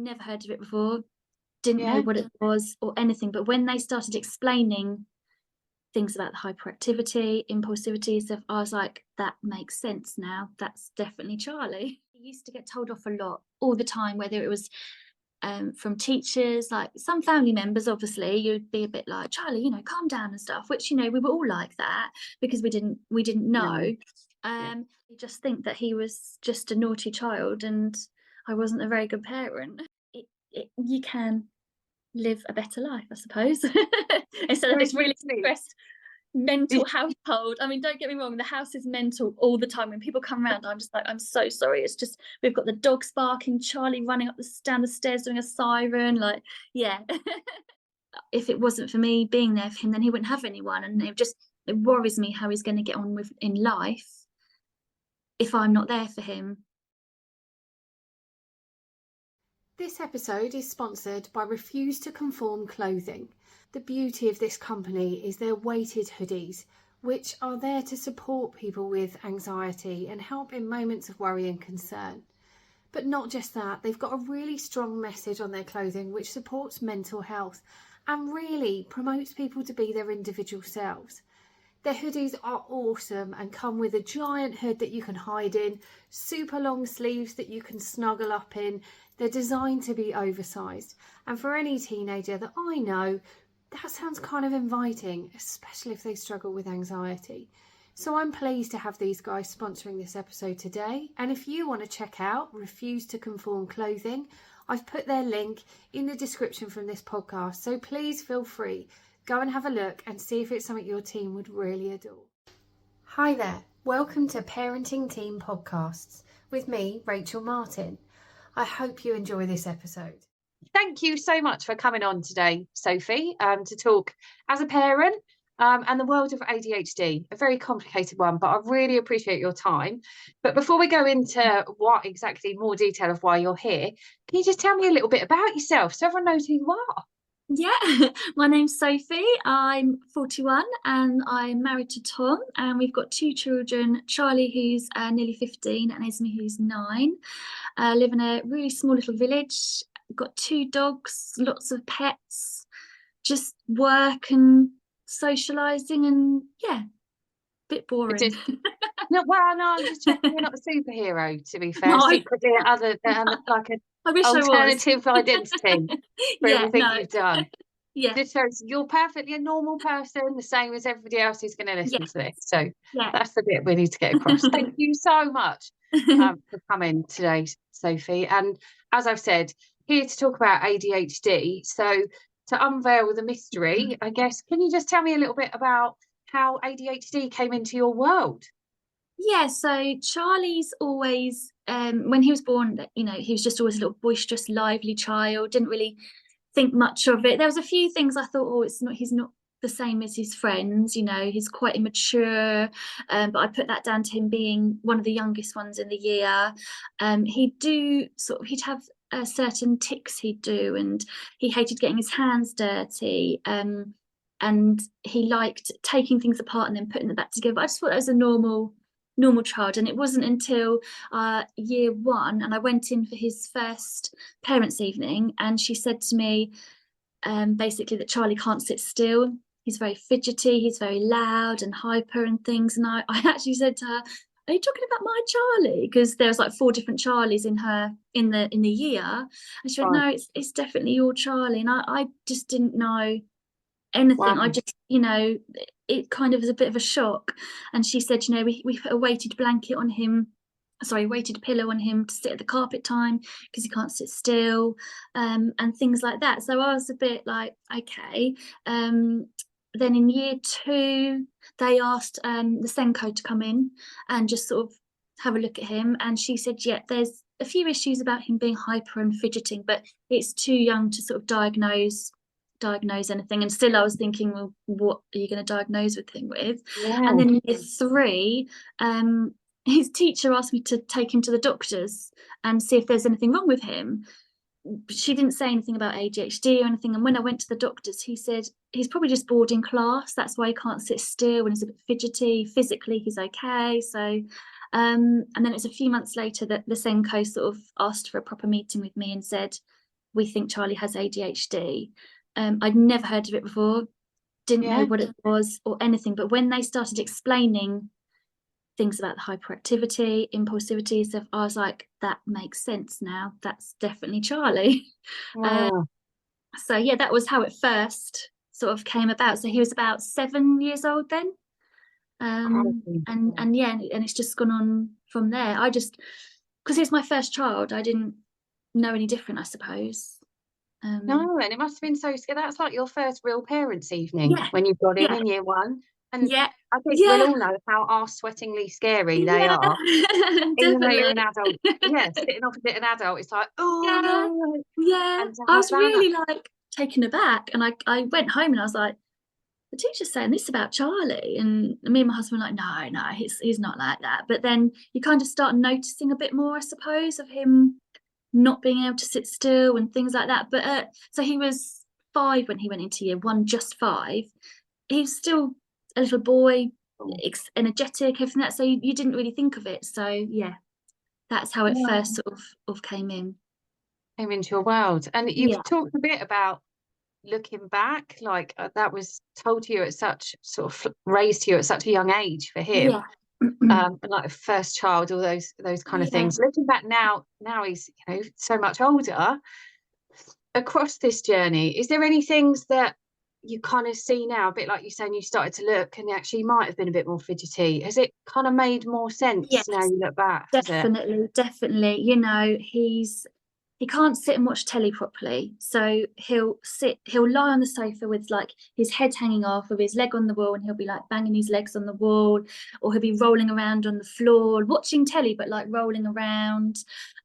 never heard of it before, didn't know Yeah. what it was or anything. But when they started explaining things about the hyperactivity, impulsivity stuff, I was like, that makes sense now. That's definitely Charlie. He used to get told off a lot, all the time, whether it was from teachers, like some family members. Obviously you'd be a bit like, Charlie, calm down and stuff, which we were all like that because we didn't know. Yeah. You just think that he was just a naughty child and I wasn't a very good parent. You can live a better life, I suppose, instead of this really stressed mental household. I mean, don't get me wrong, the house is mental all the time. When people come around, I'm just like, I'm so sorry. It's just, we've got the dogs barking, Charlie running down the stairs doing a siren, like, yeah. If it wasn't for me being there for him, then he wouldn't have anyone. And it worries me how he's going to get on with in life if I'm not there for him. This episode is sponsored by Refuse to Conform Clothing. The beauty of this company is their weighted hoodies, which are there to support people with anxiety and help in moments of worry and concern. But not just that, they've got a really strong message on their clothing which supports mental health and really promotes people to be their individual selves. Their hoodies are awesome and come with a giant hood that you can hide in, super long sleeves that you can snuggle up in. They're designed to be oversized, and for any teenager that I know, that sounds kind of inviting, especially if they struggle with anxiety. So I'm pleased to have these guys sponsoring this episode today. And if you want to check out Refuse to Conform Clothing, I've put their link in the description from this podcast. So please feel free, go and have a look and see if it's something your team would really adore. Hi there, welcome to Parenting Team Podcasts with me, Rachel Martin. I hope you enjoy this episode. Thank you so much for coming on today, Sophie, to talk as a parent and the world of ADHD, a very complicated one, but I really appreciate your time. But before we go into what exactly more detail of why you're here, can you just tell me a little bit about yourself so everyone knows who you are? Yeah, my name's Sophie. I'm 41 and I'm married to Tom, and we've got 2 children, Charlie, who's nearly 15, and Esme, who's 9. Live in a really small little village. Got 2 dogs, lots of pets, just work and socialising, and yeah, a bit boring. No, I'm just checking you're not a superhero, to be fair. No. Secretly, like an I wish alternative I was. identity for everything you've done. Yeah. Just shows you're perfectly a normal person, the same as everybody else who's going to listen to this. So that's the bit we need to get across. Thank you so much for coming today, Sophie. And as I've said, here to talk about ADHD. So to unveil the mystery, I guess, can you just tell me a little bit about how ADHD came into your world? Yeah, so Charlie's always, when he was born, he was just always a little boisterous, lively child, didn't really think much of it. There was a few things I thought, he's not the same as his friends, he's quite immature, but I put that down to him being one of the youngest ones in the year. He'd have certain tics he'd do, and he hated getting his hands dirty, and he liked taking things apart and then putting them back together. I just thought that was a normal child. And it wasn't until year 1, and I went in for his first parents' evening, and she said to me basically that Charlie can't sit still. He's very fidgety, he's very loud and hyper and things. And I actually said to her, are you talking about my Charlie? Because there was like 4 different Charlies in the year. And she went, no, it's definitely your Charlie. And I just didn't know anything. Wow. I just, it kind of was a bit of a shock. And she said, we put a weighted pillow on him to sit at the carpet time because he can't sit still, and things like that. So I was a bit like, okay. Then in year 2, they asked the Senko to come in and just sort of have a look at him. And she said, yeah, there's a few issues about him being hyper and fidgeting, but it's too young to sort of diagnose anything. And still I was thinking, well, what are you going to diagnose with him with? Yeah. And then in year 3, his teacher asked me to take him to the doctors and see if there's anything wrong with him. She didn't say anything about ADHD or anything. And when I went to the doctors, he said he's probably just bored in class. That's why he can't sit still, and he's a bit fidgety. Physically, he's okay. So, and then it was a few months later that the Senko sort of asked for a proper meeting with me and said, we think Charlie has ADHD. I'd never heard of it before, didn't know what it was or anything. But when they started explaining things about the hyperactivity, impulsivity stuff, I was like, that makes sense now. That's definitely Charlie. So yeah, that was how it first sort of came about. So he was about 7 years old then. And yeah, and it's just gone on from there. I just, because it's my first child, I didn't know any different, I suppose. No, and it must have been so scary. That's like your first real parents' evening when you got him in year 1. And I think we'll all know how arse-sweatingly scary they are. Even though you're an adult, sitting opposite an adult, it's like, oh, and I was really like taken aback, and I went home and I was like, the teacher's saying this about Charlie, and me and my husband were like, no, he's not like that. But then you kind of start noticing a bit more, I suppose, of him not being able to sit still and things like that. But so he was 5 when he went into year 1, just 5. He was still a little boy, energetic, everything that. So you didn't really think of it. So yeah, that's how it first sort of came into your world. And you've talked a bit about looking back, like that was told to you at such raised to you at such a young age for him. And like a first child, all those kind of things. Looking back now he's so much older. Across this journey, is there any things that you kind of see now, a bit like you saying you started to look and actually might have been a bit more fidgety? Has it kind of made more sense now you look back? Definitely. He can't sit and watch telly properly, so he'll lie on the sofa with like his head hanging off, with his leg on the wall, and he'll be like banging his legs on the wall, or he'll be rolling around on the floor watching telly, but like rolling around.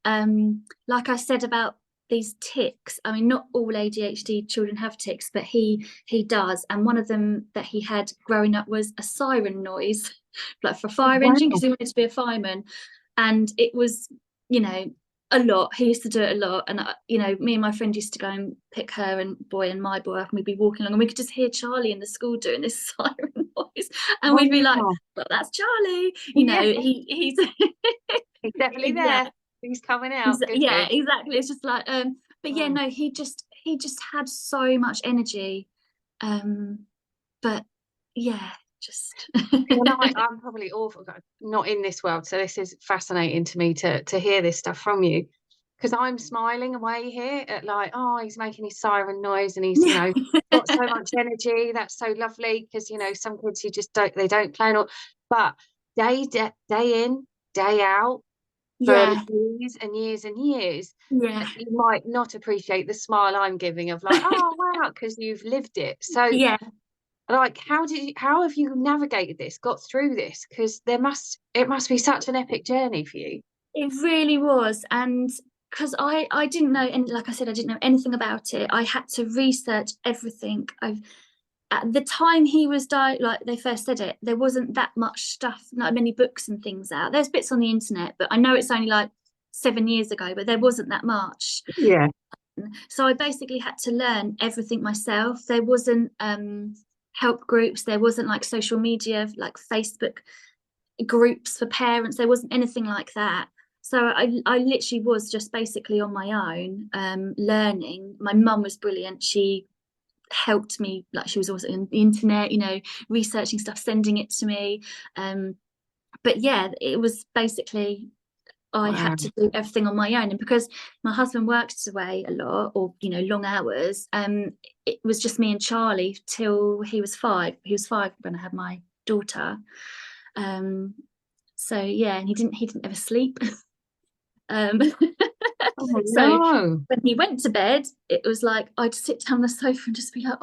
Like I said about these tics, I mean, not all ADHD children have tics, but he does. And one of them that he had growing up was a siren noise, like for a fire engine, because he wanted to be a fireman. And it was, a lot. He used to do it a lot. And, me and my friend used to go and pick her and my boy up, and we'd be walking along and we could just hear Charlie in the school doing this siren noise. And we'd be like, well, that's Charlie. He's definitely there. He's coming out. Good. Exactly. It's just like, but no, he just had so much energy. But yeah, just I'm probably awful, not in this world, so this is fascinating to me to hear this stuff from you, because I'm smiling away here at like, he's making his siren noise and he's got so much energy. That's so lovely, because some kids you just don't play but day in, day out, for years and years and years, you might not appreciate the smile I'm giving of like, oh wow, because you've lived it. So like, how have you navigated this, got through this? Because it must be such an epic journey for you. It really was. And because I didn't know, and like I said, I didn't know anything about it. I had to research everything. At the time he was died, like they first said it, there wasn't that much stuff, not many books and things out. There's bits on the internet, but I know it's only like 7 years ago, but there wasn't that much. So I basically had to learn everything myself. There wasn't help groups, there wasn't like social media, like Facebook groups for parents, there wasn't anything like that. So I literally was just basically on my own, learning. My mum was brilliant. She helped me, like she was also on the internet, researching stuff, sending it to me. But yeah, it was basically I had to do everything on my own. And because my husband worked away a lot, or long hours, it was just me and Charlie till he was 5. He was 5 when I had my daughter. So yeah, and he didn't ever sleep. So when he went to bed, it was like I'd sit down on the sofa and just be like,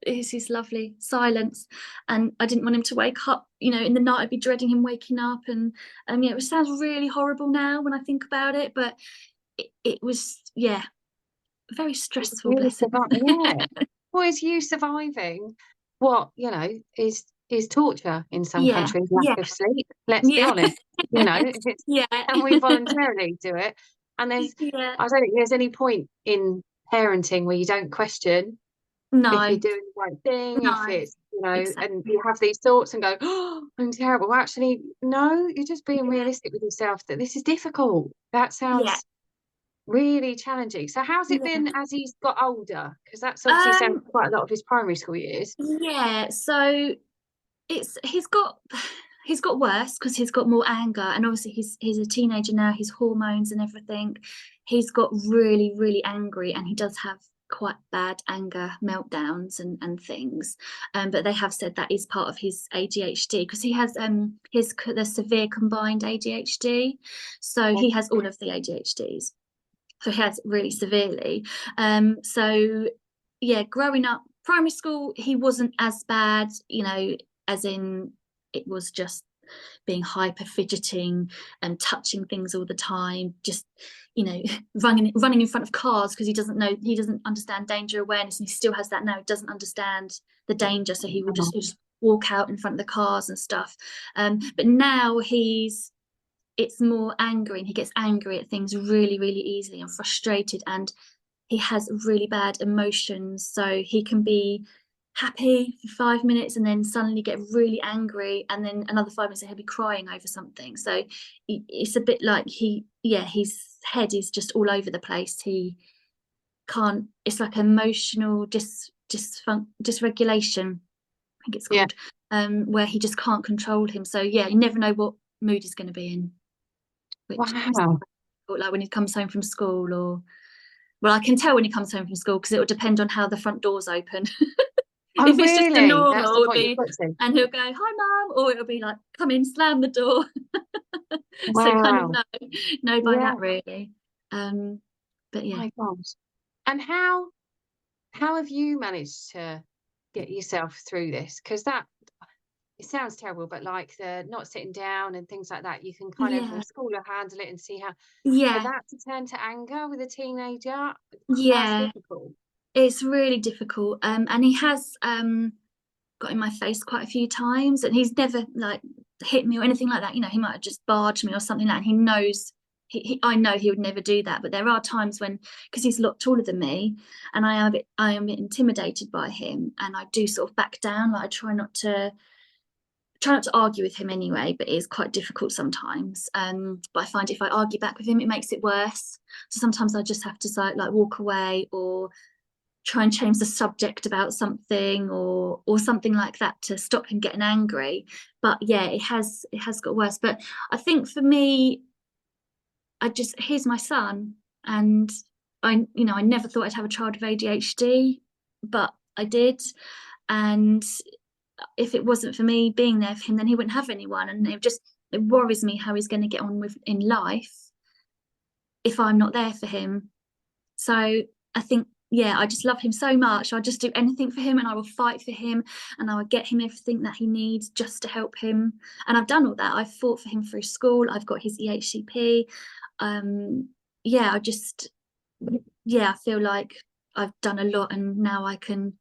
this is lovely silence. And I didn't want him to wake up, in the night. I'd be dreading him waking up. And it sounds really horrible now when I think about it, but it was very stressful. Bless him. Well, is you surviving what is torture in some countries, lack of sleep, let's be honest. And we voluntarily do it. And I don't think there's any point in parenting where you don't question if you're doing the right thing, if it's and you have these thoughts and go, I'm terrible. Well, actually, no, you're just being realistic with yourself that this is difficult. That sounds really challenging. So how's it been as he's got older? Because that's obviously sounds quite a lot of his primary school years. Yeah, so he's got worse because he's got more anger, and obviously he's a teenager now, his hormones and everything. He's got really, really angry, and he does have quite bad anger meltdowns and things. But they have said that is part of his ADHD, because he has the severe combined ADHD. So he has all of the ADHDs. So he has really severely. So yeah, growing up, primary school, he wasn't as bad, as in it was just being hyper fidgeting and touching things all the time, just running in front of cars because he doesn't understand danger awareness, and he still has that now. He doesn't understand the danger, so he'll just walk out in front of the cars and stuff. But now it's more angry, and he gets angry at things really, really easily and frustrated, and he has really bad emotions. So he can be happy for 5 minutes and then suddenly get really angry, and then another 5 minutes he'll be crying over something. So it's a bit like his head is just all over the place. He can't, it's like emotional dysregulation, I think it's called, where he just can't control him. So yeah, you never know what mood he's going to be in. Wow. Like when he comes home from school, or I can tell when he comes home from school because it will depend on how the front door's open. Oh, if it's really? just a normal, That's the point you've got to. and he'll go, "Hi, Mum," or it'll be like, "Come in, slam the door." Wow. So kind of know by that, really. But yeah. My gosh. And how have you managed to get yourself through this? Because it sounds terrible, but like the not sitting down and things like that, you can kind of, the school will handle it and see how. For that to turn to anger with a teenager, that's difficult. It's really difficult. And he has got in my face quite a few times, and he's never like hit me or anything like that. He might have just barged me or something like that. And he knows. I know he would never do that, but there are times when, because he's a lot taller than me, and I am intimidated by him, and I do sort of back down. Like I try not to argue with him anyway, but it is quite difficult sometimes. But I find if I argue back with him, it makes it worse. So sometimes I just have to like walk away, or try and change the subject about something, or something like that, to stop him getting angry. But yeah, it has got worse. But I think for me, he's my son, and I never thought I'd have a child with ADHD, but I did. And if it wasn't for me being there for him, then he wouldn't have anyone. And it worries me how he's going to get on in life if I'm not there for him. So I think, yeah, I just love him so much. I'll just do anything for him, and I will fight for him, and I will get him everything that he needs just to help him. And I've done all that. I've fought for him through school. I've got his EHCP. I feel like I've done a lot, and now I can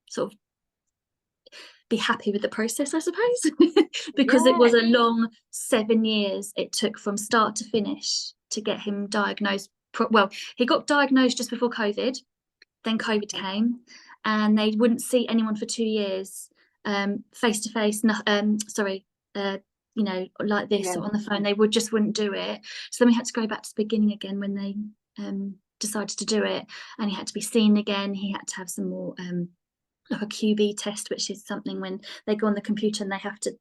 sort of be happy with the process, I suppose. Because it was a long 7 years it took from start to finish to get him diagnosed. Well, he got diagnosed just before COVID, then COVID came, and they wouldn't see anyone for 2 years, face to face, like this, or on the phone. They wouldn't do it. So then we had to go back to the beginning again when they decided to do it, and he had to be seen again. He had to have some more like a QB test, which is something when they go on the computer and they have to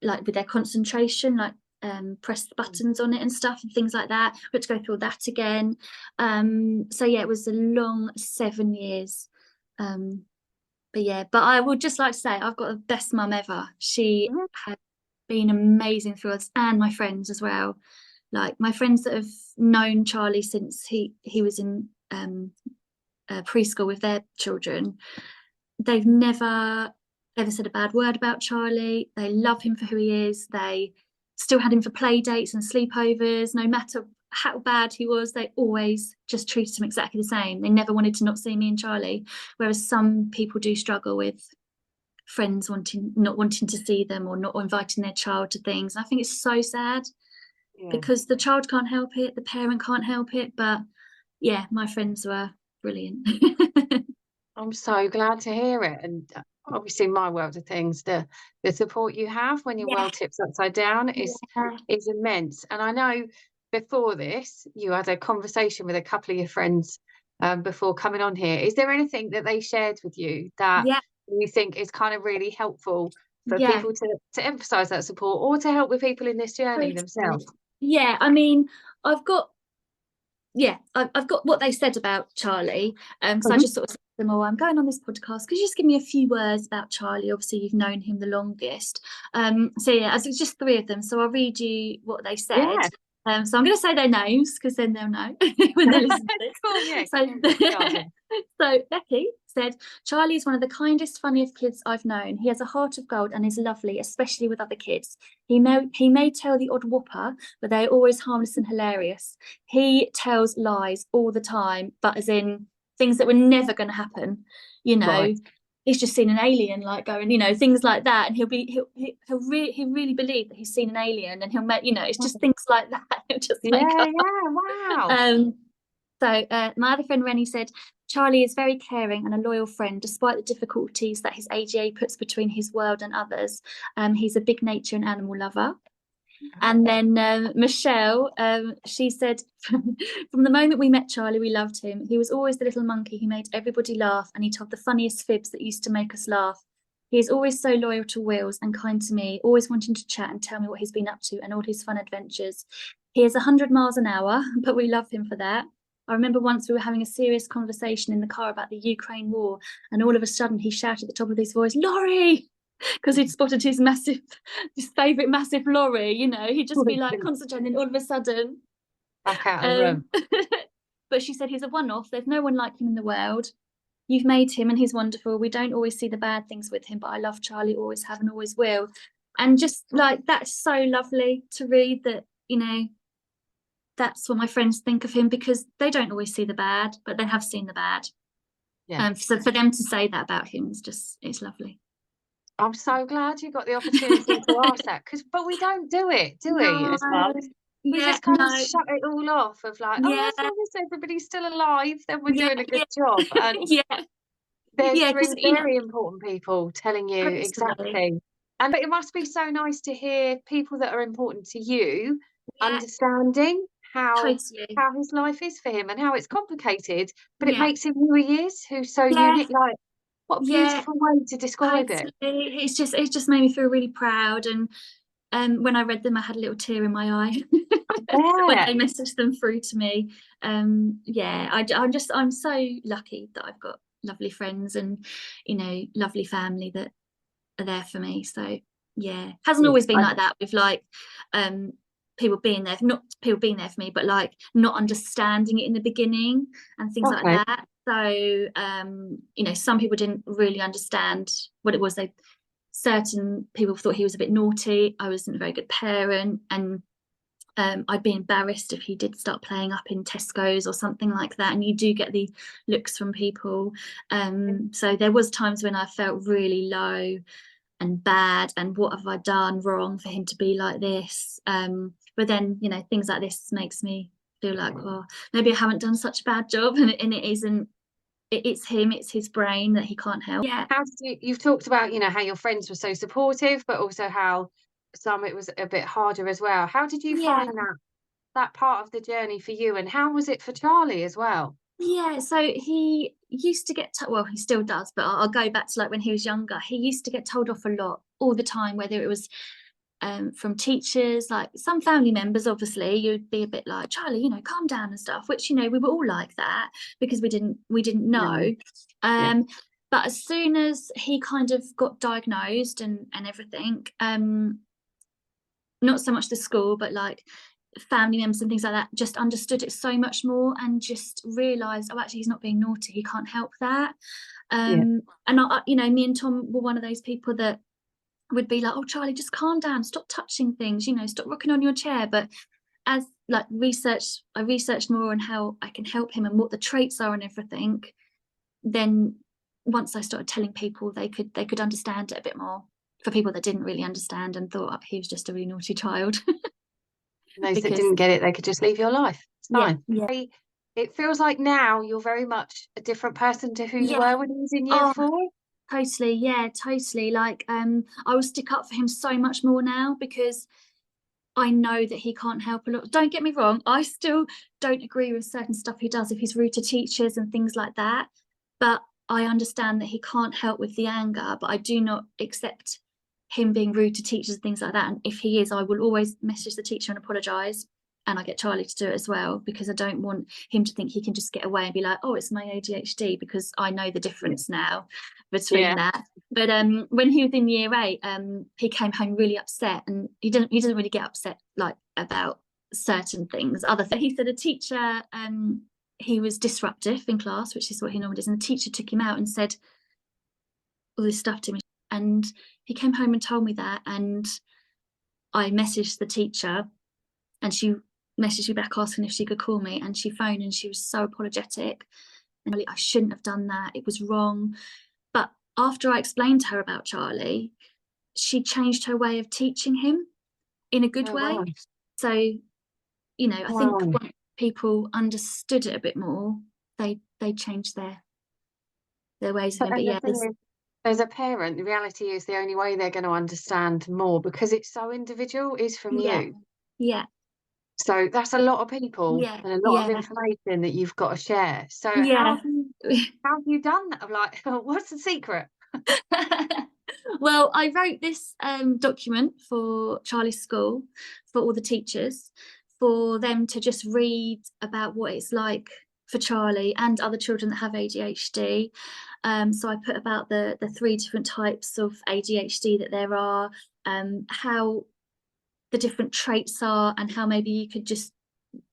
like with their concentration, like press the buttons on it and stuff and things like that. We had to go through all that again. So yeah, it was a long 7 years. But I would just like to say I've got the best mum ever. She has been amazing through us, and my friends as well. Like my friends that have known Charlie since he was in preschool with their children, they've never ever said a bad word about Charlie. They love him for who he is. They still had him for play dates and sleepovers. No matter how bad he was, they always just treated him exactly the same. They never wanted to not see me and Charlie, whereas some people do struggle with friends not wanting to see them, or not inviting their child to things. And I think it's so sad, because the child can't help it, the parent can't help it. But yeah, my friends were brilliant. I'm so glad to hear it. And obviously, in my world of things, the support you have when your world tips upside down is immense. And I know before this, you had a conversation with a couple of your friends before coming on here. Is there anything that they shared with you that you think is kind of really helpful for people to emphasize that support, or to help with people in this journey themselves? Yeah, I mean, I've got what they said about Charlie. So I just sort of said to them, oh, I'm going on this podcast, could you just give me a few words about Charlie? Obviously you've known him the longest. So yeah, as it's just 3 of them, so I'll read you what they said. So I'm going to say their names, because then they'll know when they listen to this. So Becky said, Charlie is one of the kindest, funniest kids I've known. He has a heart of gold and is lovely, especially with other kids. He may tell the odd whopper, but they're always harmless and hilarious. He tells lies all the time, but as in things that were never going to happen, you know. Right. He's just seen an alien, like going, you know, things like that, and he'll really believe that he's seen an alien, and he'll make, you know, it's just things like that. He'll just wow. So my other friend Rennie said, Charlie is very caring and a loyal friend, despite the difficulties that his ADA puts between his world and others. He's a big nature and animal lover. And then Michelle, she said, from the moment we met Charlie, we loved him. He was always the little monkey who made everybody laugh, and he told the funniest fibs that used to make us laugh. He is always so loyal to Wills and kind to me, always wanting to chat and tell me what he's been up to and all his fun adventures. He is 100 miles an hour, but we love him for that. I remember once we were having a serious conversation in the car about the Ukraine war, and all of a sudden he shouted at the top of his voice, Laurie! Because he'd spotted his favourite massive lorry, you know, he'd just be like concentrating, all of a sudden. Back out of the room. But she said he's a one-off, there's no one like him in the world. You've made him and he's wonderful. We don't always see the bad things with him, but I love Charlie, always have and always will. And just like, that's so lovely to read that, you know, that's what my friends think of him, because they don't always see the bad, but they have seen the bad. So for them to say that about him is just, it's lovely. I'm so glad you got the opportunity to ask that, but we don't do it, do we? As mums, we just kind of shut it all off of like, oh, as long as everybody's still alive, then we're doing a good job. And there's 3 very important people telling you exactly. And it must be so nice to hear people that are important to you understanding how his life is for him and how it's complicated, but it makes him who he is, who's so unique. Like, what a beautiful way to describe it. It's just made me feel really proud, and when I read them I had a little tear in my eye when they messaged them through to me. I'm so lucky that I've got lovely friends and, you know, lovely family that are there for me. So hasn't always been like that with like people being there for me, but like not understanding it in the beginning and things like that. So you know, some people didn't really understand what it was. Certain people thought he was a bit naughty, I wasn't a very good parent, and I'd be embarrassed if he did start playing up in Tesco's or something like that, and you do get the looks from people. So there was times when I felt really low and bad, and what have I done wrong for him to be like this? But then, you know, things like this makes me feel like, well, maybe I haven't done such a bad job, and it isn't. It's him, it's his brain that he can't help. How did you've talked about, you know, how your friends were so supportive, but also how it was a bit harder as well. How did you find that part of the journey for you, and how was it for Charlie as well? So he used to get he still does, but I'll go back to like when he was younger. He used to get told off a lot, all the time, whether it was from teachers, like some family members. Obviously you'd be a bit like, Charlie, you know, calm down and stuff, which, you know, we were all like that because we didn't know. But as soon as he kind of got diagnosed and everything, not so much the school, but like family members and things like that just understood it so much more and just realized, oh, actually he's not being naughty, he can't help that. And I, you know, me and Tom were one of those people that would be like, oh, Charlie, just calm down, stop touching things, you know, stop rocking on your chair. But as like I researched more on how I can help him and what the traits are and everything, then once I started telling people, they could understand it a bit more. For people that didn't really understand and thought he was just a really naughty child. Those that didn't get it, they could just leave your life. It's fine. It feels like now you're very much a different person to who you were when he was in year 4. Totally, totally. Like I will stick up for him so much more now, because I know that he can't help a lot. Don't get me wrong, I still don't agree with certain stuff he does if he's rude to teachers and things like that. But I understand that he can't help with the anger, but I do not accept him being rude to teachers and things like that. And if he is, I will always message the teacher and apologise. And I get Charlie to do it as well, because I don't want him to think he can just get away and be like, oh, it's my ADHD, because I know the difference now between that. But when he was in year 8, he came home really upset, and he doesn't really get upset like about certain things. He said a teacher, he was disruptive in class, which is what he normally does, and the teacher took him out and said all this stuff to me. And he came home and told me that, and I messaged the teacher, and she messaged me back asking if she could call me, and she phoned, and she was so apologetic, and I shouldn't have done that, it was wrong. But after I explained to her about Charlie, she changed her way of teaching him in a good way. Wow. So, you know, I think when people understood it a bit more, they changed their ways of it. But yeah, as a parent, the reality is the only way they're going to understand more, because it's so individual, is from you. Yeah. So that's a lot of people and a lot of information that you've got to share. So how have you done that? I'm like, what's the secret? Well, I wrote this document for Charlie's school, for all the teachers, for them to just read about what it's like for Charlie and other children that have ADHD. So I put about the 3 different types of ADHD that there are, how the different traits are, and how maybe you could just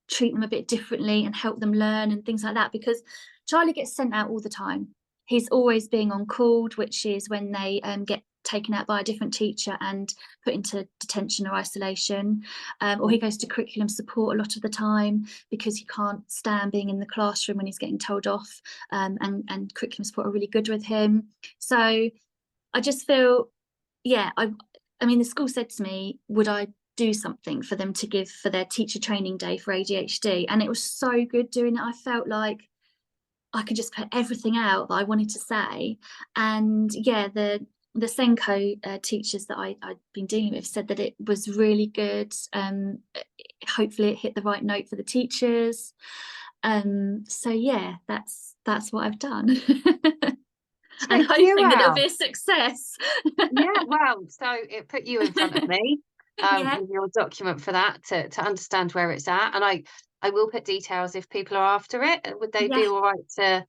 treat them a bit differently and help them learn and things like that, because Charlie gets sent out all the time. He's always being on called, which is when they get taken out by a different teacher and put into detention or isolation, or he goes to curriculum support a lot of the time because he can't stand being in the classroom when he's getting told off, and curriculum support are really good with him. So I just feel, I mean, the school said to me, would I do something for them to give for their teacher training day for ADHD? And it was so good doing it. I felt like I could just put everything out that I wanted to say. And the Senko teachers that I'd been dealing with said that it was really good. Hopefully it hit the right note for the teachers. So yeah, that's what I've done. And hoping that it'll be a success. Well, so it put you in front of me with your document for that to understand where it's at. And I will put details if people are after it. Would they be all right to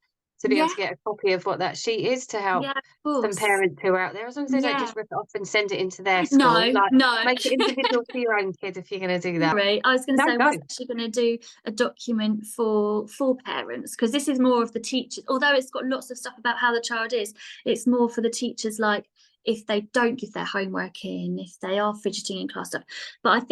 be able to get a copy of what that sheet is, to help some parents who are out there, as long as they don't just rip it off and send it into their school? No. Make it individual to your own kid if you're going to do that. Sorry, I was going to say, I was actually going to do a document for parents, because this is more of the teachers. Although it's got lots of stuff about how the child is, it's more for the teachers, like if they don't give their homework in, if they are fidgeting in class stuff. But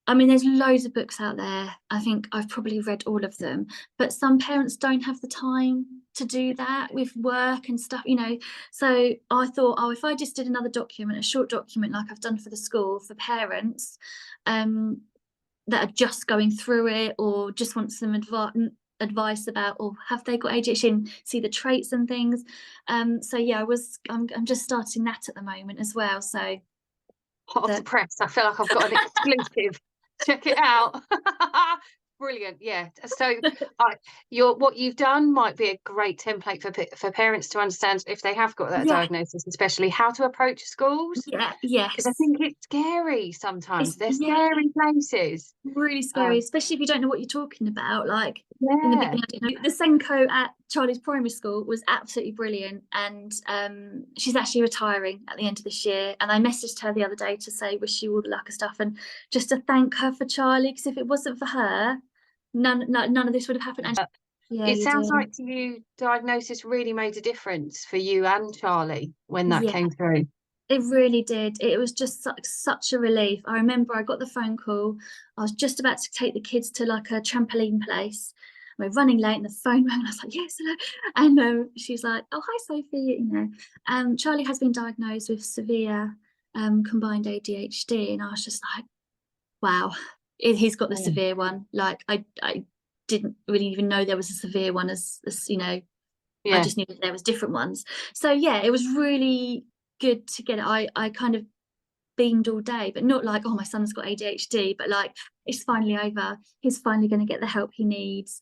I mean, there's loads of books out there. I think I've probably read all of them, but some parents don't have the time to do that with work and stuff, you know. So I thought, if I just did another document, a short document like I've done for the school, for parents that are just going through it, or just want some advice about, or have they got ADHD, and see the traits and things. So yeah, I'm just starting that at the moment as well. So hot off the press, I feel like I've got an exclusive. Check it out. Brilliant. Yeah. So what you've done might be a great template for parents to understand, if they have got that diagnosis, especially how to approach schools. Because I think it's scary sometimes. They're scary places. Really scary, especially if you don't know what you're talking about. Like in the beginning, I didn't know. The Senko at Charlie's primary school was absolutely brilliant, and she's actually retiring at the end of this year. And I messaged her the other day to say wish you all the luck and stuff, and just to thank her for Charlie, because if it wasn't for her, none of this would have happened. And it sounds like to you, diagnosis really made a difference for you and Charlie when that came through. It really did. It was just such a relief. I remember I got the phone call. I was just about to take the kids to like a trampoline place. We're running late, and the phone rang, and I was like, yes, hello. And she's like, oh, hi, Sophie. You know, Charlie has been diagnosed with severe combined ADHD. And I was just like, wow, he's got the severe one. Like, I didn't really even know there was a severe one, as you know. I just knew that there was different ones. So yeah, it was really good to get it. I kind of beamed all day, but not like, oh, my son's got ADHD, but like, it's finally over. He's finally going to get the help he needs.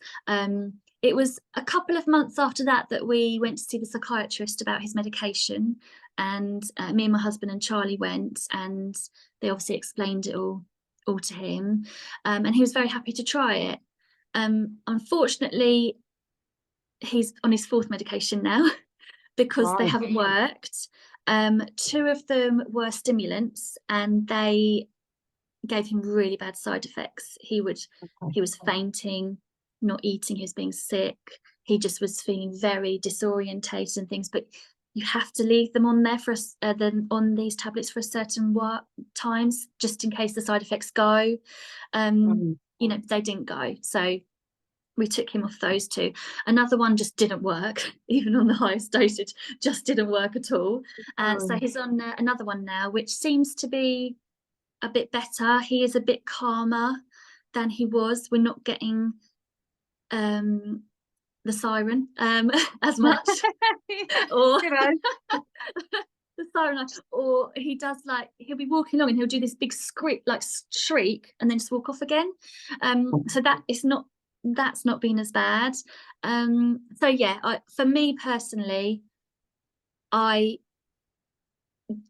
It was a couple of months after that we went to see the psychiatrist about his medication, and me and my husband and Charlie went, and they obviously explained it all to him, and he was very happy to try it. Unfortunately, he's on his 4th medication now because they haven't worked. 2 of them were stimulants, and they gave him really bad side effects. He was fainting, not eating, he was being sick, he just was feeling very disorientated and things. But you have to leave them on there for on these tablets for a certain times, just in case the side effects go. You know, they didn't go, so we took him off those 2. Another one just didn't work, even on the highest dosage, just didn't work at all. So he's on another one now, which seems to be a bit better. He is a bit calmer than he was. We're not getting the siren as much. Or the siren, or he does, like, he'll be walking along and he'll do this big shriek and then just walk off again. So that's not been as bad. So yeah, for me personally, I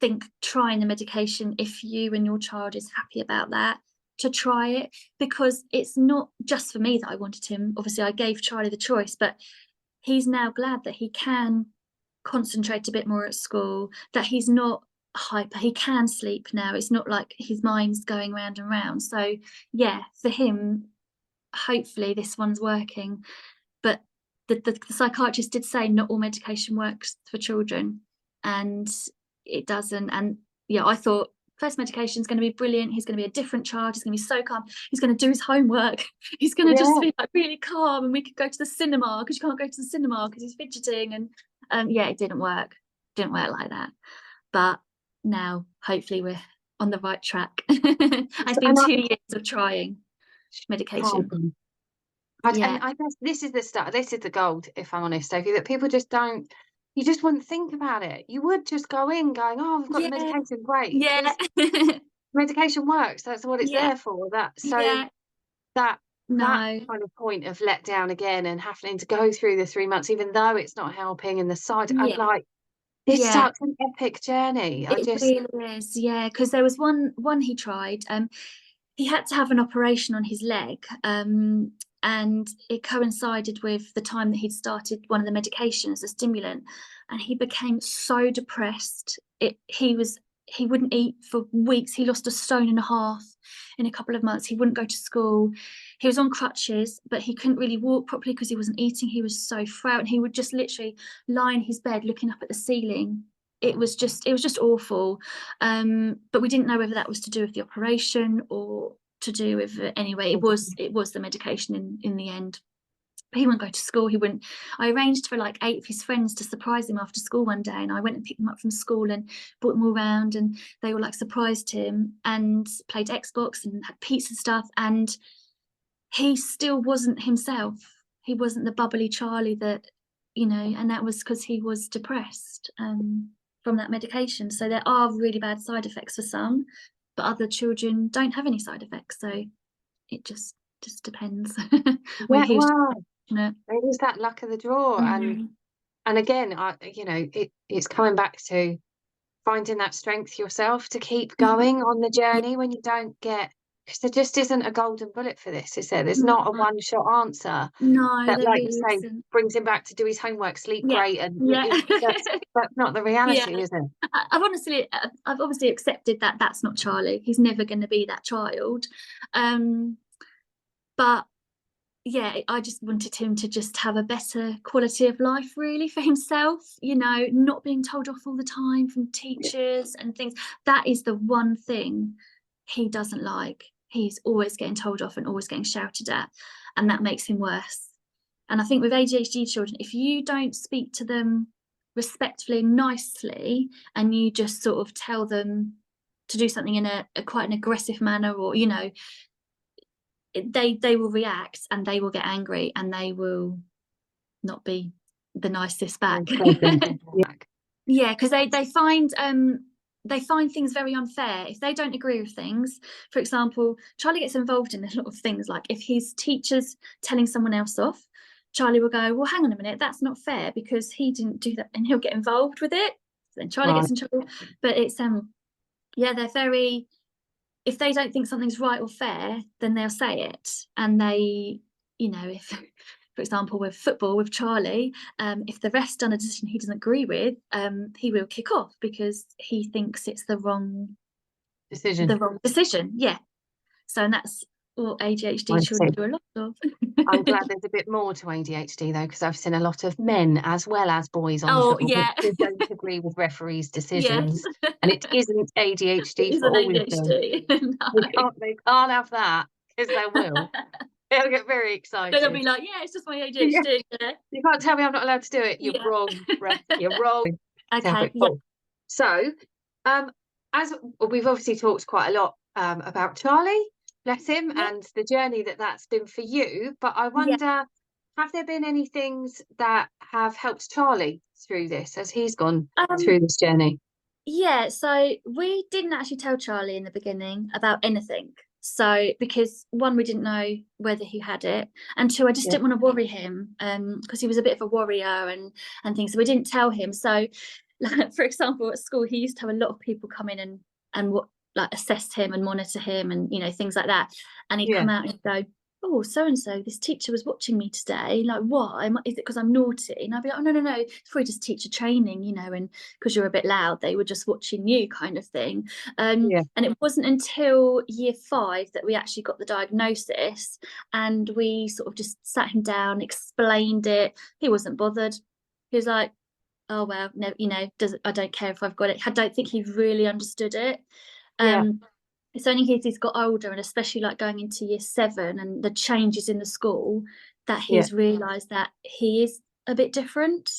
think trying the medication, if you and your child is happy about that, to try it, because it's not just for me that I wanted him. Obviously I gave Charlie the choice, but he's now glad that he can concentrate a bit more at school, that he's not hyper, he can sleep now. It's not like his mind's going round and round. So yeah, for him, hopefully this one's working. But the psychiatrist did say not all medication works for children, and it doesn't. And yeah, I thought first medication is going to be brilliant. He's going to be a different child. He's going to be so calm. He's going to do his homework. He's going to just be like really calm, and we could go to the cinema, because you can't go to the cinema because he's fidgeting. And yeah, it didn't work. Didn't work like that. But now hopefully we're on the right track. It's been 2 years of trying medication. And I guess this is the start. This is the gold, if I'm honest, Sophie, that people just don't. You just wouldn't think about it. You would just go in going, oh, we've got the medication, great. Yeah. Medication works. That's what it's there for. That kind of point of let down again and having to go through the 3 months, even though it's not helping, and the side, I'm like, it's such an epic journey. It really is, yeah. Because there was one he tried. He had to have an operation on his leg, and it coincided with the time that he'd started one of the medications, a stimulant, and he became so depressed. He wouldn't eat for weeks. He lost 1.5 stones in a couple of months. He wouldn't go to school. He was on crutches, but he couldn't really walk properly because he wasn't eating. He was so frail, and he would just literally lie in his bed looking up at the ceiling. It was just awful. But we didn't know whether that was to do with the operation or to do with anyway. It was the medication in the end. He wouldn't go to school. I arranged for like 8 of his friends to surprise him after school one day, and I went and picked them up from school and brought them all around, and they all like surprised him and played Xbox and had pizza stuff, and he still wasn't himself. He wasn't the bubbly Charlie that, you know, and that was because he was depressed from that medication. So there are really bad side effects for some, but other children don't have any side effects. So it just depends. It is that luck of the draw. And again, it's coming back to finding that strength yourself to keep going on the journey when you don't get, because there just isn't a golden bullet for this, is there? There's not a one-shot answer. No, that, like you say, brings him back to do his homework, sleep great, and that's not the reality, is it? I've obviously accepted that that's not Charlie. He's never going to be that child. But yeah, I just wanted him to just have a better quality of life, really, for himself, you know, not being told off all the time from teachers and things. That is the one thing he doesn't like. He's always getting told off and always getting shouted at, and that makes him worse. And I think with ADHD children, if you don't speak to them respectfully, nicely, and you just sort of tell them to do something in a quite an aggressive manner, or, you know, they will react and they will get angry and they will not be the nicest back. Yeah, because they find they find things very unfair if they don't agree with things. For example, Charlie gets involved in a lot of things, like if his teacher's telling someone else off, Charlie will go, well, hang on a minute, that's not fair because he didn't do that, and he'll get involved with it. Then Charlie gets in trouble. But it's yeah, they're very, if they don't think something's right or fair, then they'll say it. And they, you know, if, for example, with football, with Charlie, if the ref's done a decision he doesn't agree with, he will kick off because he thinks it's the wrong decision. Yeah. So, and that's what ADHD children do a lot of. I'm glad there's a bit more to ADHD though, because I've seen a lot of men as well as boys on the football pitch who don't agree with referees' decisions. Yes. And it isn't ADHD for all of them. No. They can't have that, because they will. They'll get very excited. They'll be like, yeah, it's just my ADHD. Yeah. You can't tell me I'm not allowed to do it. You're wrong, Ref. You're wrong. Okay. Cool. So, as we've obviously talked quite a lot about Charlie, bless him, and the journey that's been for you. But I wonder, have there been any things that have helped Charlie through this as he's gone through this journey? Yeah, so we didn't actually tell Charlie in the beginning about anything. So because one, we didn't know whether he had it, and two, I just didn't want to worry him because he was a bit of a worrier and things. So we didn't tell him. So, like, for example, at school, he used to have a lot of people come in and what, like, assess him and monitor him and, you know, things like that. And he'd come out and go, oh, so and so, this teacher was watching me today. Like, why? Is it because I'm naughty? And I'd be like, oh, no, it's probably just teacher training, you know, and because you're a bit loud, they were just watching you, kind of thing. And it wasn't until year 5 that we actually got the diagnosis, and we sort of just sat him down, explained it. He wasn't bothered. He was like, oh, well, no, you know, I don't care if I've got it. I don't think he really understood it. It's only as he's got older, and especially like going into year 7 and the changes in the school, that he's realised that he is a bit different,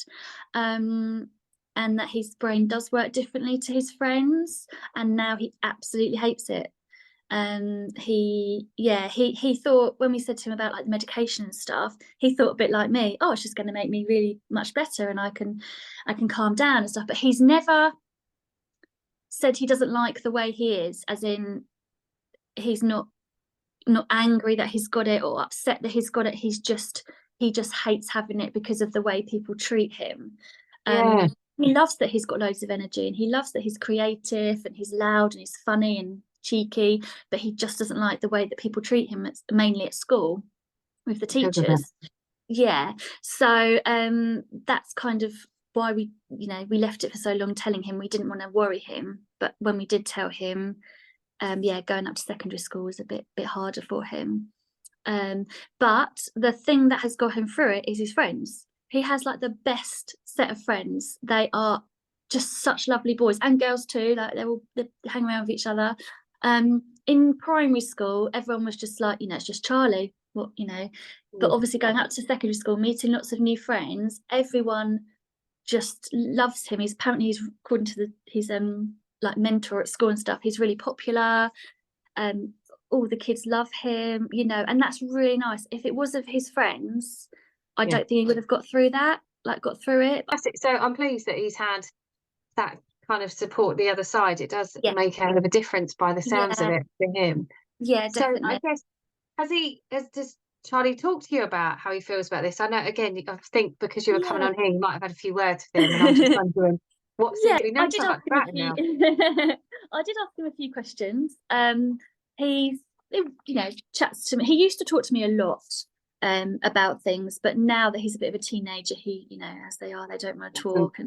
and that his brain does work differently to his friends, and now he absolutely hates it. He thought, when we said to him about like the medication and stuff, he thought a bit like me, oh, it's just going to make me really much better and I can calm down and stuff. But he's never said he doesn't like the way he is, as in he's not angry that he's got it or upset that he's got it. He just hates having it because of the way people treat him. He loves that he's got loads of energy, and he loves that he's creative and he's loud and he's funny and cheeky, but he just doesn't like the way that people treat him, mainly at school with the teachers. So that's kind of why we left it for so long telling him. We didn't want to worry him, but when we did tell him, going up to secondary school was a bit harder for him. But the thing that has got him through it is his friends. He has like the best set of friends. They are just such lovely boys and girls too. Like they hang around with each other. In primary school, everyone was just like, you know, it's just Charlie. What, you know, but obviously going up to secondary school, meeting lots of new friends, everyone just loves him. He's according to his like mentor at school and stuff, he's really popular. All the kids love him, you know, and that's really nice. If it was of his friends, I don't think he would have got through it. So I'm pleased that he's had that kind of support the other side. It does make a hell of a difference by the sounds of it for him. Definitely. So I guess does Charlie talk to you about how he feels about this? I know, again, I think because you were coming on here, you might have had a few words with him, and I'm just wondering what's he knows so much about him now. I did ask him a few questions. He chats to me. He used to talk to me a lot about things, but now that he's a bit of a teenager, he, you know, as they are, they don't want to talk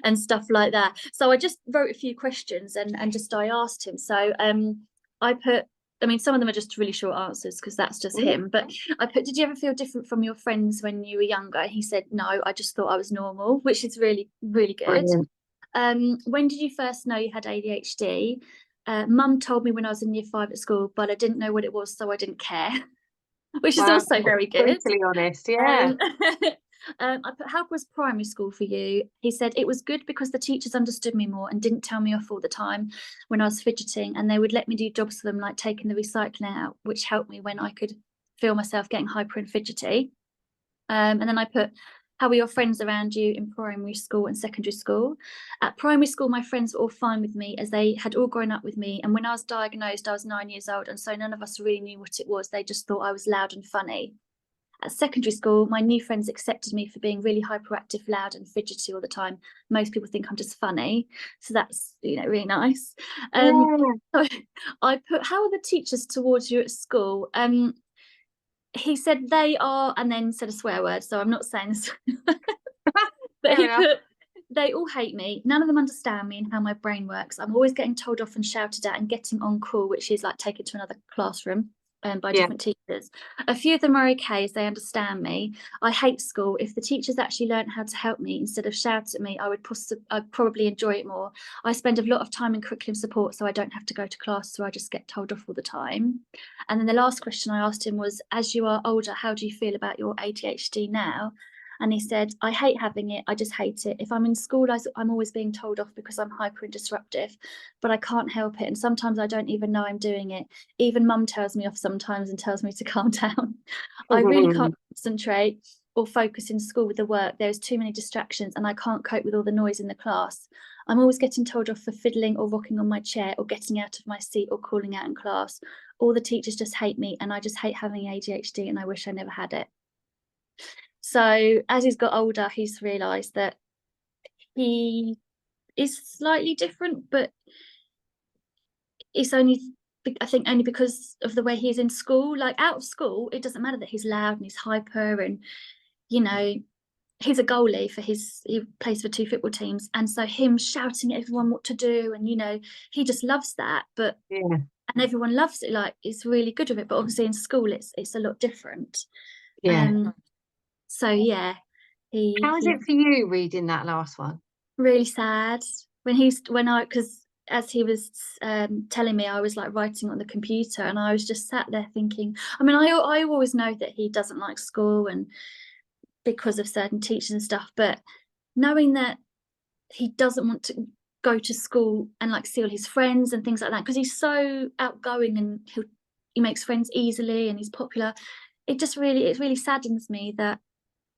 and stuff like that. So I just wrote a few questions and I asked him. So some of them are just really short answers because that's just him. But I put, did you ever feel different from your friends when you were younger? And he said, no, I just thought I was normal, which is really, really good. When did you first know you had ADHD? Mum told me when I was in year 5 at school, but I didn't know what it was, so I didn't care. Which is also very good. Brutally honest, I put, how was primary school for you? He said it was good because the teachers understood me more and didn't tell me off all the time when I was fidgeting, and they would let me do jobs for them like taking the recycling out, which helped me when I could feel myself getting hyper and fidgety. And then I put, how are your friends around you in primary school and secondary school? At primary school, my friends were all fine with me as they had all grown up with me. And when I was diagnosed, I was 9 years old. And so none of us really knew what it was. They just thought I was loud and funny. At secondary school, my new friends accepted me for being really hyperactive, loud and fidgety all the time. Most people think I'm just funny. So that's, really nice. So I put, how are the teachers towards you at school? He said they are, and then said a swear word, so I'm not saying this. But he put, they all hate me. None of them understand me and how my brain works. I'm always getting told off and shouted at and getting on call, which is like taken to another classroom by different teachers. A few of them are okay as they understand me. I hate school. If the teachers actually learned how to help me instead of shout at me, I'd probably enjoy it more. I spend a lot of time in curriculum support, so I don't have to go to class, so I just get told off all the time. And then the last question I asked him was, as you are older, how do you feel about your ADHD now? And he said, I hate having it. I just hate it. If I'm in school, I'm always being told off because I'm hyper and disruptive, but I can't help it. And sometimes I don't even know I'm doing it. Even mum tells me off sometimes and tells me to calm down. I really can't concentrate or focus in school with the work. There's too many distractions and I can't cope with all the noise in the class. I'm always getting told off for fiddling or rocking on my chair or getting out of my seat or calling out in class. All the teachers just hate me and I just hate having ADHD and I wish I never had it. So as he's got older, he's realised that he is slightly different, but it's only, I think, only because of the way he is in school. Like out of school, it doesn't matter that he's loud and he's hyper and, he's a goalie he plays for 2 football teams. And so him shouting at everyone what to do and, he just loves that. But and everyone loves it, like it's really good with it. But obviously in school, it's a lot different. So how is it for you reading that last one? Really sad because as he was telling me, I was like writing on the computer and I was just sat there thinking, I mean, I always know that he doesn't like school and because of certain teachers and stuff, but knowing that he doesn't want to go to school and like see all his friends and things like that because he's so outgoing and he makes friends easily and he's popular, it really saddens me that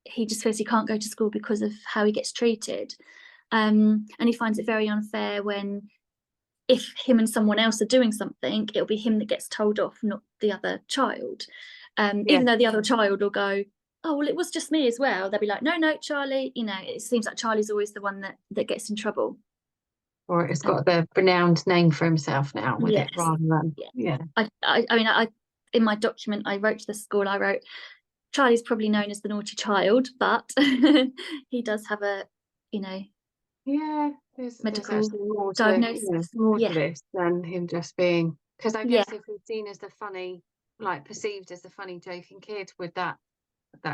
he just feels he can't go to school because of how he gets treated. And he finds it very unfair when if him and someone else are doing something, it'll be him that gets told off, not the other child. Even though the other child will go, oh, well, it was just me as well. They'll be like, no, Charlie. It seems like Charlie's always the one that gets in trouble. Or it's got the renowned name for himself now with it rather than, I mean, in my document I wrote to the school, I wrote, Charlie's probably known as the naughty child, but he does have a, medical diagnosis. More to this than him just being, because I guess if he's seen as the funny, like perceived as the funny joking kid, with that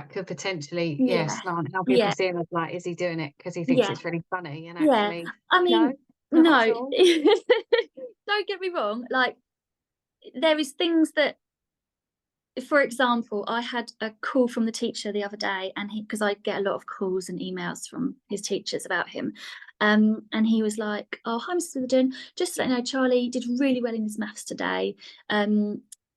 could potentially slant how people see him as like, is he doing it because he thinks it's really funny? And actually, I mean, no. Don't get me wrong, like there is things that, for example, I had a call from the teacher the other day and because I get a lot of calls and emails from his teachers about him, and he was like, oh, hi Mrs. Witherden, just to let you know, Charlie did really well in his maths today.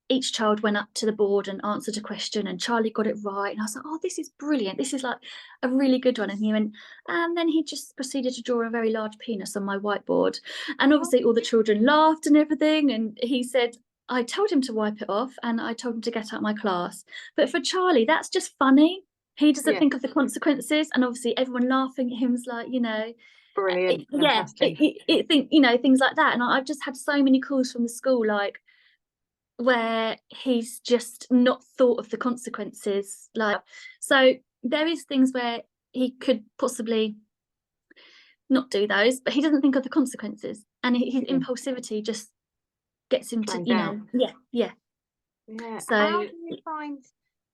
Each child went up to the board and answered a question and Charlie got it right. And I was like, oh, this is brilliant. This is like a really good one. And he went, and then he just proceeded to draw a very large penis on my whiteboard. And obviously all the children laughed and everything. And he said, I told him to wipe it off and I told him to get out of my class. But for Charlie, that's just funny. He doesn't think of the consequences. And obviously everyone laughing at him is like, brilliant. Things like that. And I've just had so many calls from the school, like, where he's just not thought of the consequences. Like, so there is things where he could possibly not do those, but he doesn't think of the consequences. And his impulsivity just gets him to, So how do you find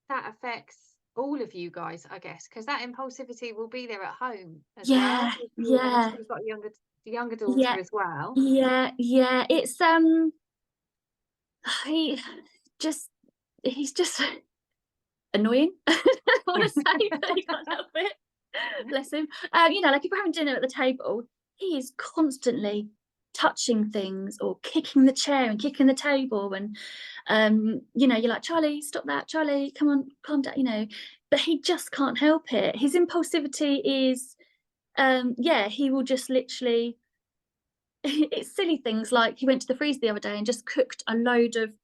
that affects all of you guys, I guess, because that impulsivity will be there at home as well. You've got a younger daughter as well. It's he's just annoying. I want to say, but he can't help it. Bless him. Like if we're having dinner at the table, he is constantly touching things or kicking the chair and kicking the table and you're like, Charlie, stop that, Charlie, come on, calm down, but he just can't help it. His impulsivity is, he will just literally, it's silly things like he went to the freezer the other day and just cooked a load of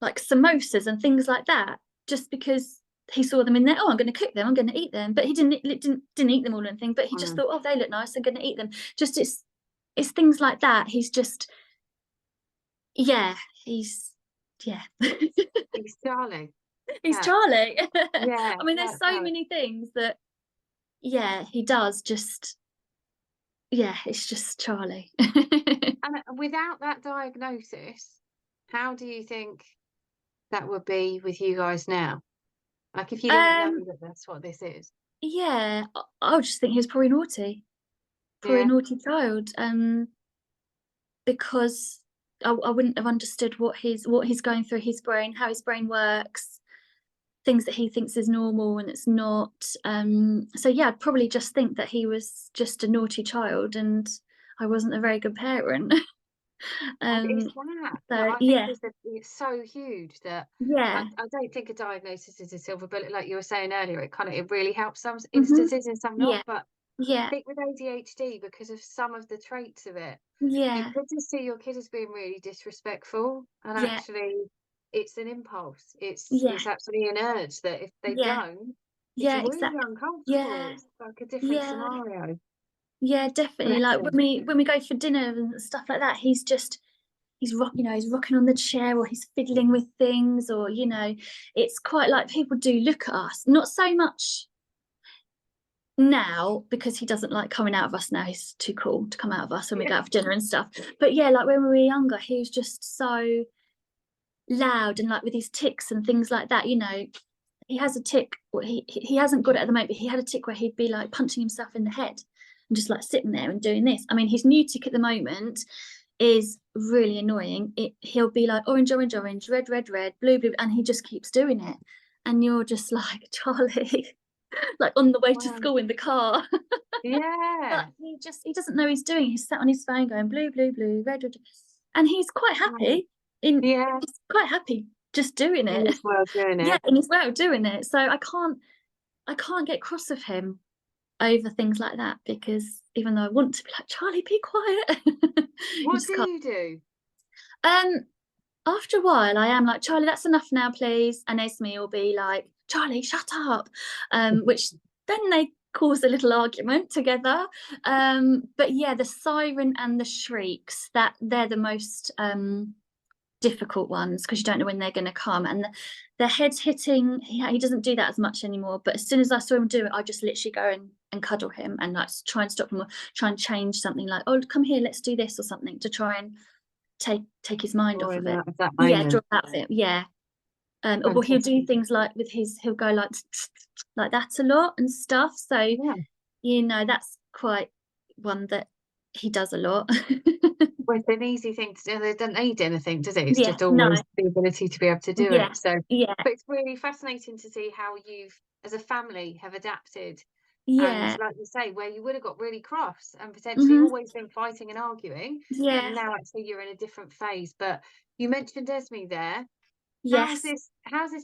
like samosas and things like that, just because he saw them in there. Oh, I'm going to cook them, I'm going to eat them. But he didn't eat them all or anything, but he just thought, oh, they look nice, I'm going to eat them. Just it's things like that. He's just, he's Charlie. He's Charlie. Yeah. I mean, there's so many things that, he does just, it's just Charlie. And without that diagnosis, how do you think that would be with you guys now? Like, if you didn't know that that's what this is. Yeah, I would just think he was probably naughty. Probably a naughty child. Because I wouldn't have understood what he's going through his brain, how his brain works, things that he thinks is normal and it's not. So yeah, I'd probably just think that he was just a naughty child and I wasn't a very good parent. And it's that. So I think it's so huge that I don't think a diagnosis is a silver bullet, like you were saying earlier. It really helps some instances and some not. But I think with ADHD, because of some of the traits of it, you could just see your kid as being really disrespectful, and actually it's an impulse. It's actually an urge that if they don't, it's really uncomfortable. It's like a different scenario. Yeah, definitely. Like when we go for dinner and stuff like that, he's rocking on the chair, or he's fiddling with things, or it's quite like people do look at us. Not so much now, because he doesn't like coming out of us now. He's too cool to come out of us when we go out for dinner and stuff. But yeah, like when we were younger, he was just so loud and like with his tics and things like that. He has a tic. Well, he hasn't got it at the moment, but he had a tic where he'd be like punching himself in the head and just like sitting there and doing this. I mean, his new tic at the moment is really annoying. He'll be like orange, orange, orange, red, red, red, blue, blue, and he just keeps doing it. And you're just like, Charlie, like on the way to school in the car. But he doesn't know he's doing. He's sat on his phone going blue, blue, blue, red, red, and he's quite happy. He's quite happy just doing it. In his way of doing it. Yeah, in his way of doing it. So I can't get cross with him over things like that, because even though I want to be like, Charlie, be quiet. What do you do? After a while I am like, Charlie, that's enough now, please. And Esme will be like, Charlie, shut up. Which then they cause a little argument together. But yeah, the siren and the shrieks, that they're the most difficult ones, because you don't know when they're going to come, and their heads hitting, he doesn't do that as much anymore. But as soon as I saw him do it, I just literally go and cuddle him and like try and stop him, or try and change something, like, oh, come here, let's do this or something, to try and take his mind off of it. Draw out of it. Or he'll do things like he'll go like that a lot and stuff. So that's quite one that he does a lot. Well, it's an easy thing to do. They don't need anything, does it? It's just always the ability to be able to do it. So but it's really fascinating to see how you've, as a family, have adapted. And like you say, where you would have got really cross and potentially always been fighting and arguing, and now actually you're in a different phase. But you mentioned Esme there. How's this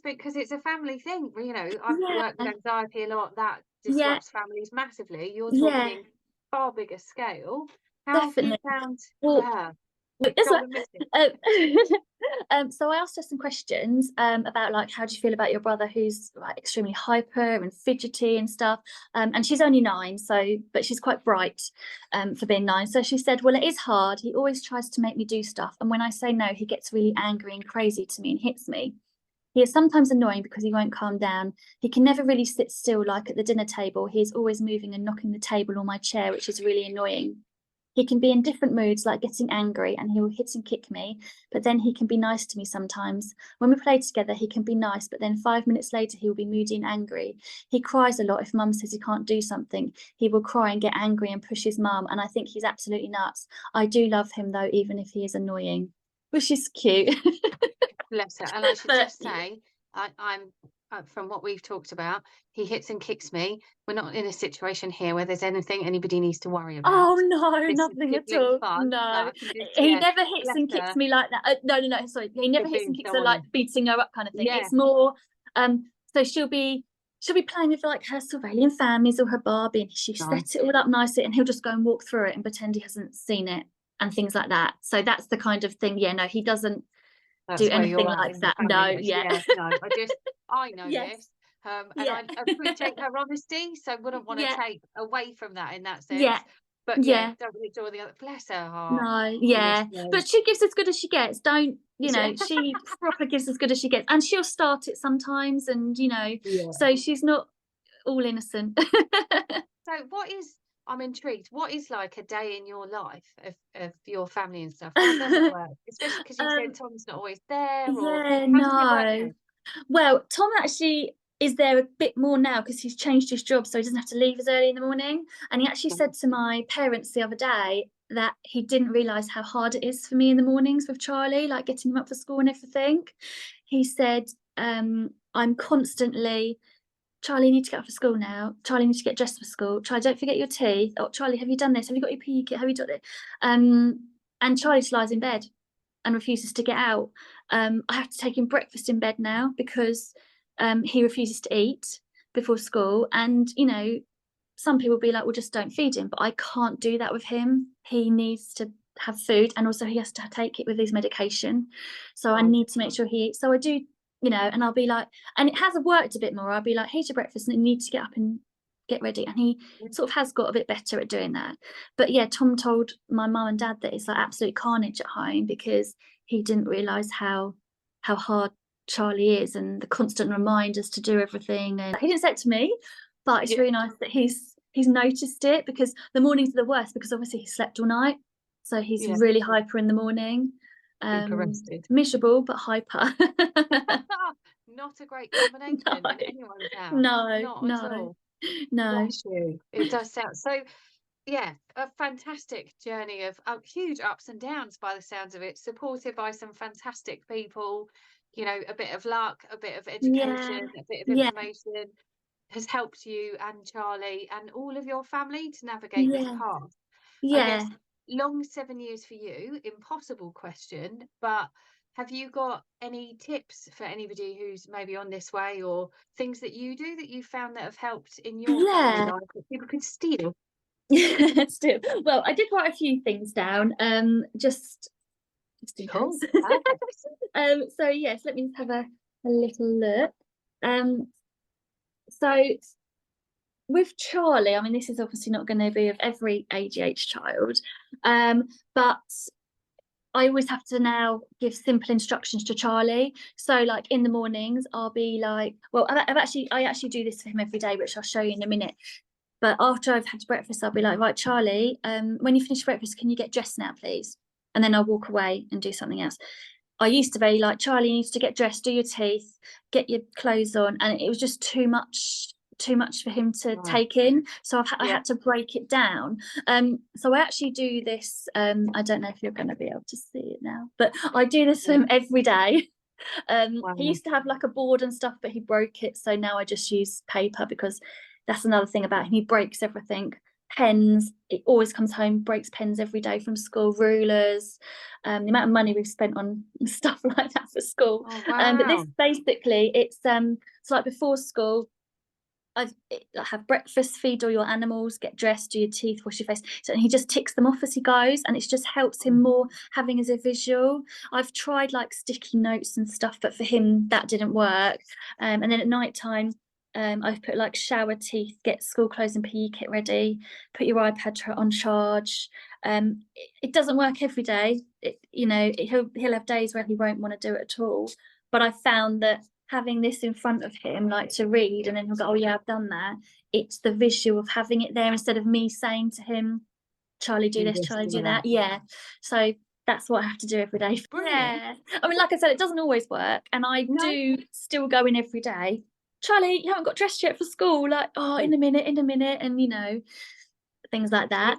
been? Because it's a family thing. I've worked with anxiety a lot. That disrupts families massively. You're talking far bigger scale. How have you found her? So I asked her some questions about like, how do you feel about your brother who's like extremely hyper and fidgety and stuff, and she's only 9, but she's quite bright for being 9. So she said, well, it is hard. He always tries to make me do stuff, and when I say no, he gets really angry and crazy to me and hits me. He is sometimes annoying because he won't calm down. He can never really sit still, like at the dinner table. He is always moving and knocking the table or my chair, which is really annoying. He can be in different moods, like getting angry, and he will hit and kick me, but then he can be nice to me sometimes. When we play together, he can be nice, but then 5 minutes later, he will be moody and angry. He cries a lot if mum says he can't do something. He will cry and get angry and push his mum, and I think he's absolutely nuts. I do love him, though, even if he is annoying, which is cute. Bless her. And I should just say, I'm from what we've talked about, he hits and kicks me. We're not in a situation here where there's anything anybody needs to worry about. Oh no, nothing at all. No, he never hits and kicks me like that. No, sorry, he never hits and kicks her like beating her up kind of thing. It's more So she'll be playing with like her Surveillant Families or her Barbie, and she sets it all up nicely, and he'll just go and walk through it and pretend he hasn't seen it and things like that. So that's the kind of thing. Yeah, no, he doesn't do anything like that. No, yeah. No, I know this. And I appreciate her honesty, so wouldn't want to take away from that in that sense. Yeah. But don't ignore the other. Bless her heart. No, yeah. Honestly. But she gives as good as she gets. Don't, she proper gives as good as she gets. And she'll start it sometimes, and so she's not all innocent. So I'm intrigued, what is like a day in your life of your family and stuff? How does it work? Especially because you said Tom's not always there, or how does it work now? Well, Tom actually is there a bit more now because he's changed his job, so he doesn't have to leave as early in the morning. And he actually said to my parents the other day that he didn't realise how hard it is for me in the mornings with Charlie, like getting him up for school and everything. He said, I'm constantly, Charlie, you need to get up for school now. Charlie, you need to get dressed for school. Charlie, don't forget your teeth. Oh, Charlie, have you done this? Have you got your PE kit? Have you done it? And Charlie just lies in bed and refuses to get out. I have to take him breakfast in bed now because he refuses to eat before school. And, some people be like, well, just don't feed him. But I can't do that with him. He needs to have food, and also he has to take it with his medication. So I need to make sure he eats. So I do, and I'll be like, and it has worked a bit more. I'll be like, here's your breakfast, and you need to get up and get ready. And he sort of has got a bit better at doing that. But yeah, Tom told my mum and dad that it's like absolute carnage at home because he didn't realise how hard Charlie is, and the constant reminders to do everything. And he didn't say it to me, but it's really nice that he's noticed it, because the mornings are the worst because obviously he slept all night, so he's really hyper in the morning. Miserable but hyper. Not a great combination in anyone's house. Not at all. No. Bless you. It does sound so. Yeah, a fantastic journey of huge ups and downs by the sounds of it, supported by some fantastic people, a bit of luck, a bit of education, a bit of information has helped you and Charlie and all of your family to navigate this path. I guess long 7 years for you, impossible question, but have you got any tips for anybody who's maybe on this way, or things that you do that you found that have helped in your family life that people could steal? Still, well, I did write a few things down, just in case. So yes, let me just have a little look. So with Charlie, I mean, this is obviously not going to be of every ADHD child, but I always have to now give simple instructions to Charlie. So like in the mornings, I'll be like, well, I actually do this for him every day, which I'll show you in a minute. But after I've had breakfast, I'll be like, right, Charlie, when you finish breakfast, can you get dressed now, please? And then I'll walk away and do something else. I used to be like, Charlie, you need to get dressed, do your teeth, get your clothes on. And it was just too much for him to take in. So I had to break it down. So I actually do this. I don't know if you're going to be able to see it now, but I do this for him every day. He used to have like a board and stuff, but he broke it. So now I just use paper, because that's another thing about him. He breaks everything. Pens, it always comes home, breaks pens every day from school, rulers, the amount of money we've spent on stuff like that for school. But this basically, it's so like before school, I have breakfast, feed all your animals, get dressed, do your teeth, wash your face. So he just ticks them off as he goes, and it just helps him more having as a visual. I've tried like sticky notes and stuff, but for him that didn't work. And then at night time, I've put like shower, teeth, get school clothes and PE kit ready, put your iPad on charge. It doesn't work every day. He'll have days where he won't want to do it at all. But I found that having this in front of him, like to read, and then he'll go, oh yeah, I've done that. It's the visual of having it there instead of me saying to him, Charlie, do this, Charlie, do that. Yeah. So that's what I have to do every day. Brilliant. Yeah. I mean, like I said, it doesn't always work. And I do still go in every day. Charlie, you haven't got dressed yet for school. Like, oh, in a minute. And, things like that.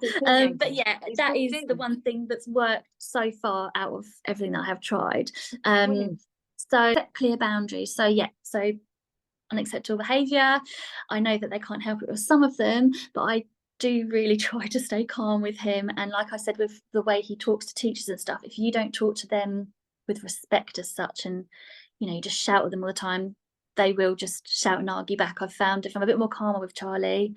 But yeah, that is the one thing that's worked so far out of everything that I have tried. So set clear boundaries. So unacceptable behaviour. I know that they can't help it with some of them, but I do really try to stay calm with him. And like I said, with the way he talks to teachers and stuff, if you don't talk to them with respect as such, and you just shout at them all the time, they will just shout and argue back. I've found if I'm a bit more calmer with Charlie,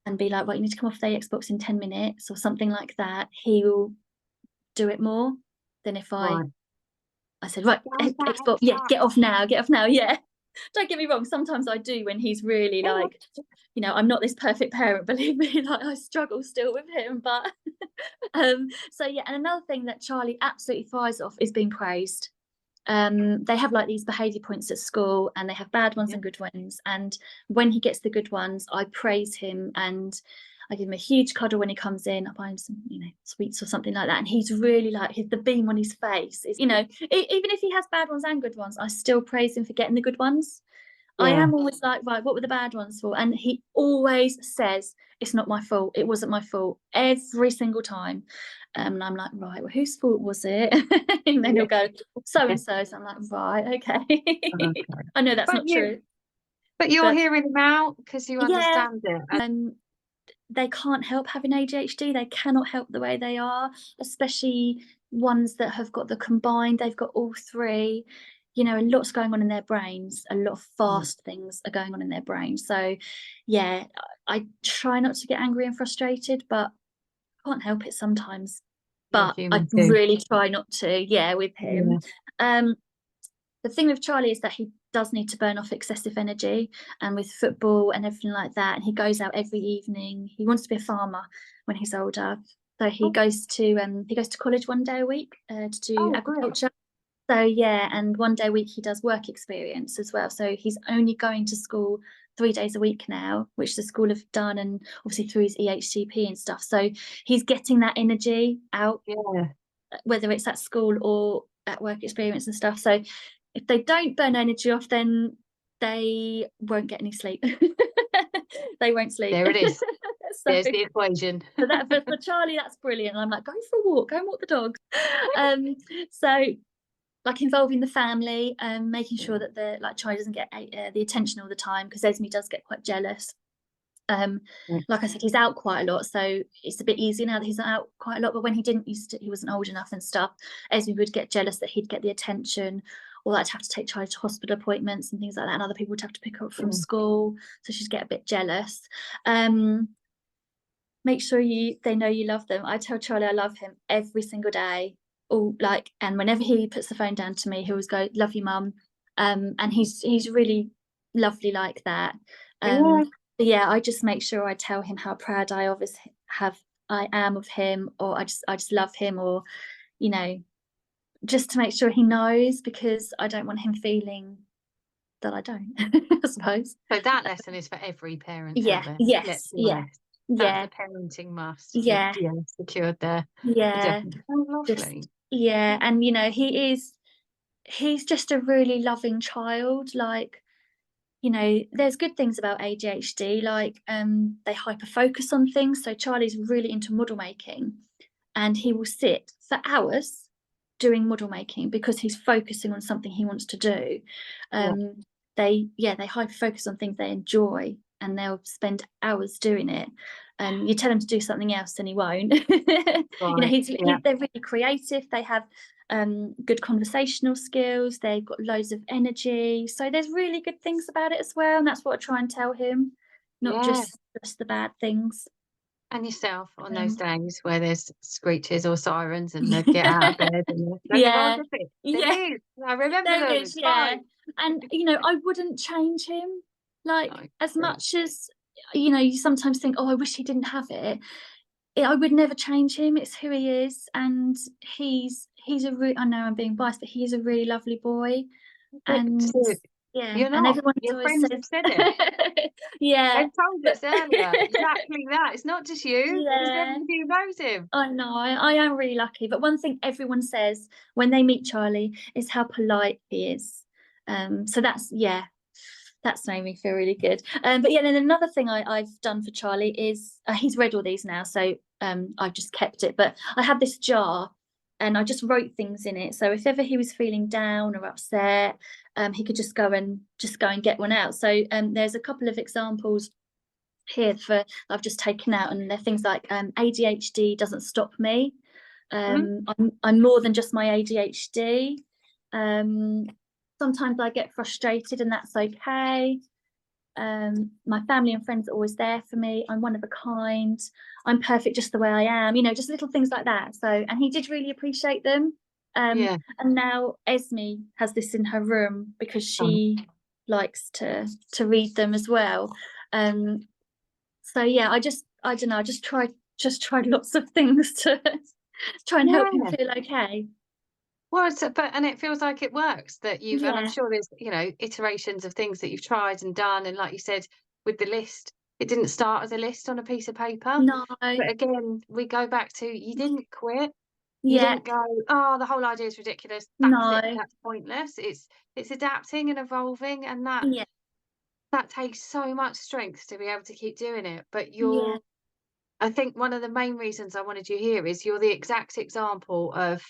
and be like, right, you need to come off the Xbox in 10 minutes or something like that, he will do it more than if I said, right, Xbox, get off now, yeah. Don't get me wrong, sometimes I do when he's really like, you know, I'm not this perfect parent, believe me, like I struggle still with him, but so yeah. And another thing that Charlie absolutely thrives off is being praised. They have like these behaviour points at school, and they have bad ones and good ones, and when he gets the good ones, I praise him and I give him a huge cuddle when he comes in. I buy him some, you know, sweets or something like that, and he's really like, the beam on his face is, you know, even if he has bad ones and good ones, I still praise him for getting the good ones. I am always like, right, what were the bad ones for? And he always says, it's not my fault, it wasn't my fault, every single time. And I'm like, right, well, whose fault was it? And then he'll go, so and so. So I'm like, right, okay. I know that's not true. But you're hearing them out because you understand it. They can't help having ADHD. They cannot help the way they are, especially ones that have got the combined, they've got all three. You know, a lot's going on in their brains, a lot of fast things are going on in their brains. So yeah, I try not to get angry and frustrated, but I can't help it sometimes. But I really try not to, with him. The thing with Charlie is that he does need to burn off excessive energy, and with football and everything like that, and he goes out every evening. He wants to be a farmer when he's older, so he goes to college 1 day a week to do agriculture. So yeah, and 1 day a week he does work experience as well. So he's only going to school 3 days a week now, which the school have done, and obviously through his EHCP and stuff. So he's getting that energy out, whether it's at school or at work experience and stuff. So if they don't burn energy off, then they won't get any sleep. They won't sleep. There it is. There's the equation. So that, for Charlie, that's brilliant. And I'm like, go for a walk, go and walk the dog. So like involving the family, making sure that Charlie doesn't get the attention all the time, because Esme does get quite jealous. Like I said, he's out quite a lot, so it's a bit easier now that he's not out quite a lot. But when he wasn't old enough and stuff, Esme would get jealous that he'd get the attention, or that I'd have to take Charlie to hospital appointments and things like that, and other people would have to pick her up from school, so she'd get a bit jealous. Make sure they know you love them. I tell Charlie I love him every single day. And whenever he puts the phone down to me, he always go, love you, mum. And he's really lovely like that. I just make sure I tell him how proud I am of him, or I just love him, or, you know, just to make sure he knows, because I don't want him feeling that I don't. I suppose. So that lesson is for every parent. Yes. That's the parenting must. Secured there. Lovely. And you know, he's just a really loving child. Like, you know, there's good things about ADHD, like they hyper focus on things. So Charlie's really into model making, and he will sit for hours doing model making because he's focusing on something he wants to do. They hyper focus on things they enjoy, and they'll spend hours doing it. You tell him to do something else and he won't. You know, they're really creative. They have good conversational skills. They've got loads of energy. So there's really good things about it as well, and that's what I try and tell him, not just the bad things. And yourself on those days where there's screeches or sirens and they get out of bed. And I remember those. And you know, I wouldn't change him. As much as, you know, you sometimes think, oh, I wish he didn't have it. I would never change him. It's who he is, and he's I know I'm being biased, but he's a really lovely boy. And you're not. And everyone always said it. They told us earlier exactly that. It's not just you. It's everybody who knows him. I know. I am really lucky. But one thing everyone says when they meet Charlie is how polite he is. So that's made me feel really good. But then another thing I've done for Charlie is he's read all these now, so I've just kept it. But I had this jar, and I just wrote things in it. So if ever he was feeling down or upset, he could just go and get one out. So there's a couple of examples here I've just taken out, and they're things like ADHD doesn't stop me. I'm more than just my ADHD. sometimes I get frustrated, and that's okay. My family and friends are always there for me. I'm one of a kind. I'm perfect just the way I am, just little things like that. So, and he did really appreciate them. And now Esme has this in her room because she likes to read them as well. So yeah, I don't know, I just tried lots of things to try and help him feel okay. Well, and it feels like it works, that you've, and I'm sure there's, iterations of things that you've tried and done. And like you said, with the list, it didn't start as a list on a piece of paper. No. But again, we go back to, you didn't quit. You didn't go, oh, the whole idea is ridiculous. That's it. That's pointless. It's adapting and evolving, and that takes so much strength to be able to keep doing it. But I think one of the main reasons I wanted you here is you're the exact example of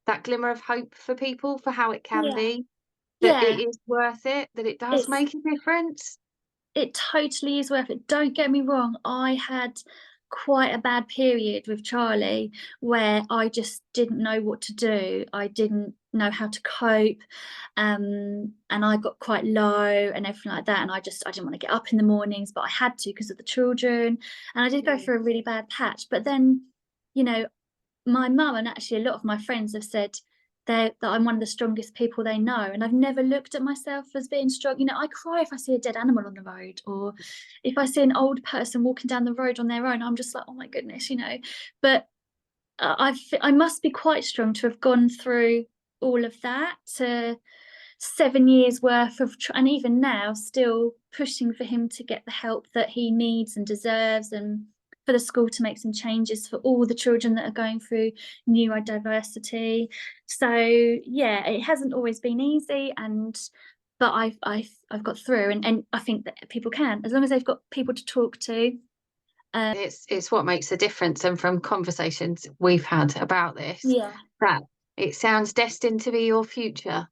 that glimmer of hope for people, for how it can be, that it is worth it, that it does make a difference. It totally is worth it. Don't get me wrong, I had quite a bad period with Charlie where I just didn't know what to do. I didn't know how to cope, and I got quite low and everything like that, and I didn't want to get up in the mornings, but I had to because of the children, and I did go through a really bad patch. But then, my mum and actually a lot of my friends have said that I'm one of the strongest people they know, and I've never looked at myself as being strong. I cry if I see a dead animal on the road, or if I see an old person walking down the road on their own. I'm just like, oh my goodness, But I must be quite strong to have gone through all of that, to 7 years worth of, and even now still pushing for him to get the help that he needs and deserves, and for the school to make some changes for all the children that are going through neurodiversity. So yeah, it hasn't always been easy, but I've got through, and I think that people can, as long as they've got people to talk to. It's what makes a difference. And from conversations we've had about this, that it sounds destined to be your future,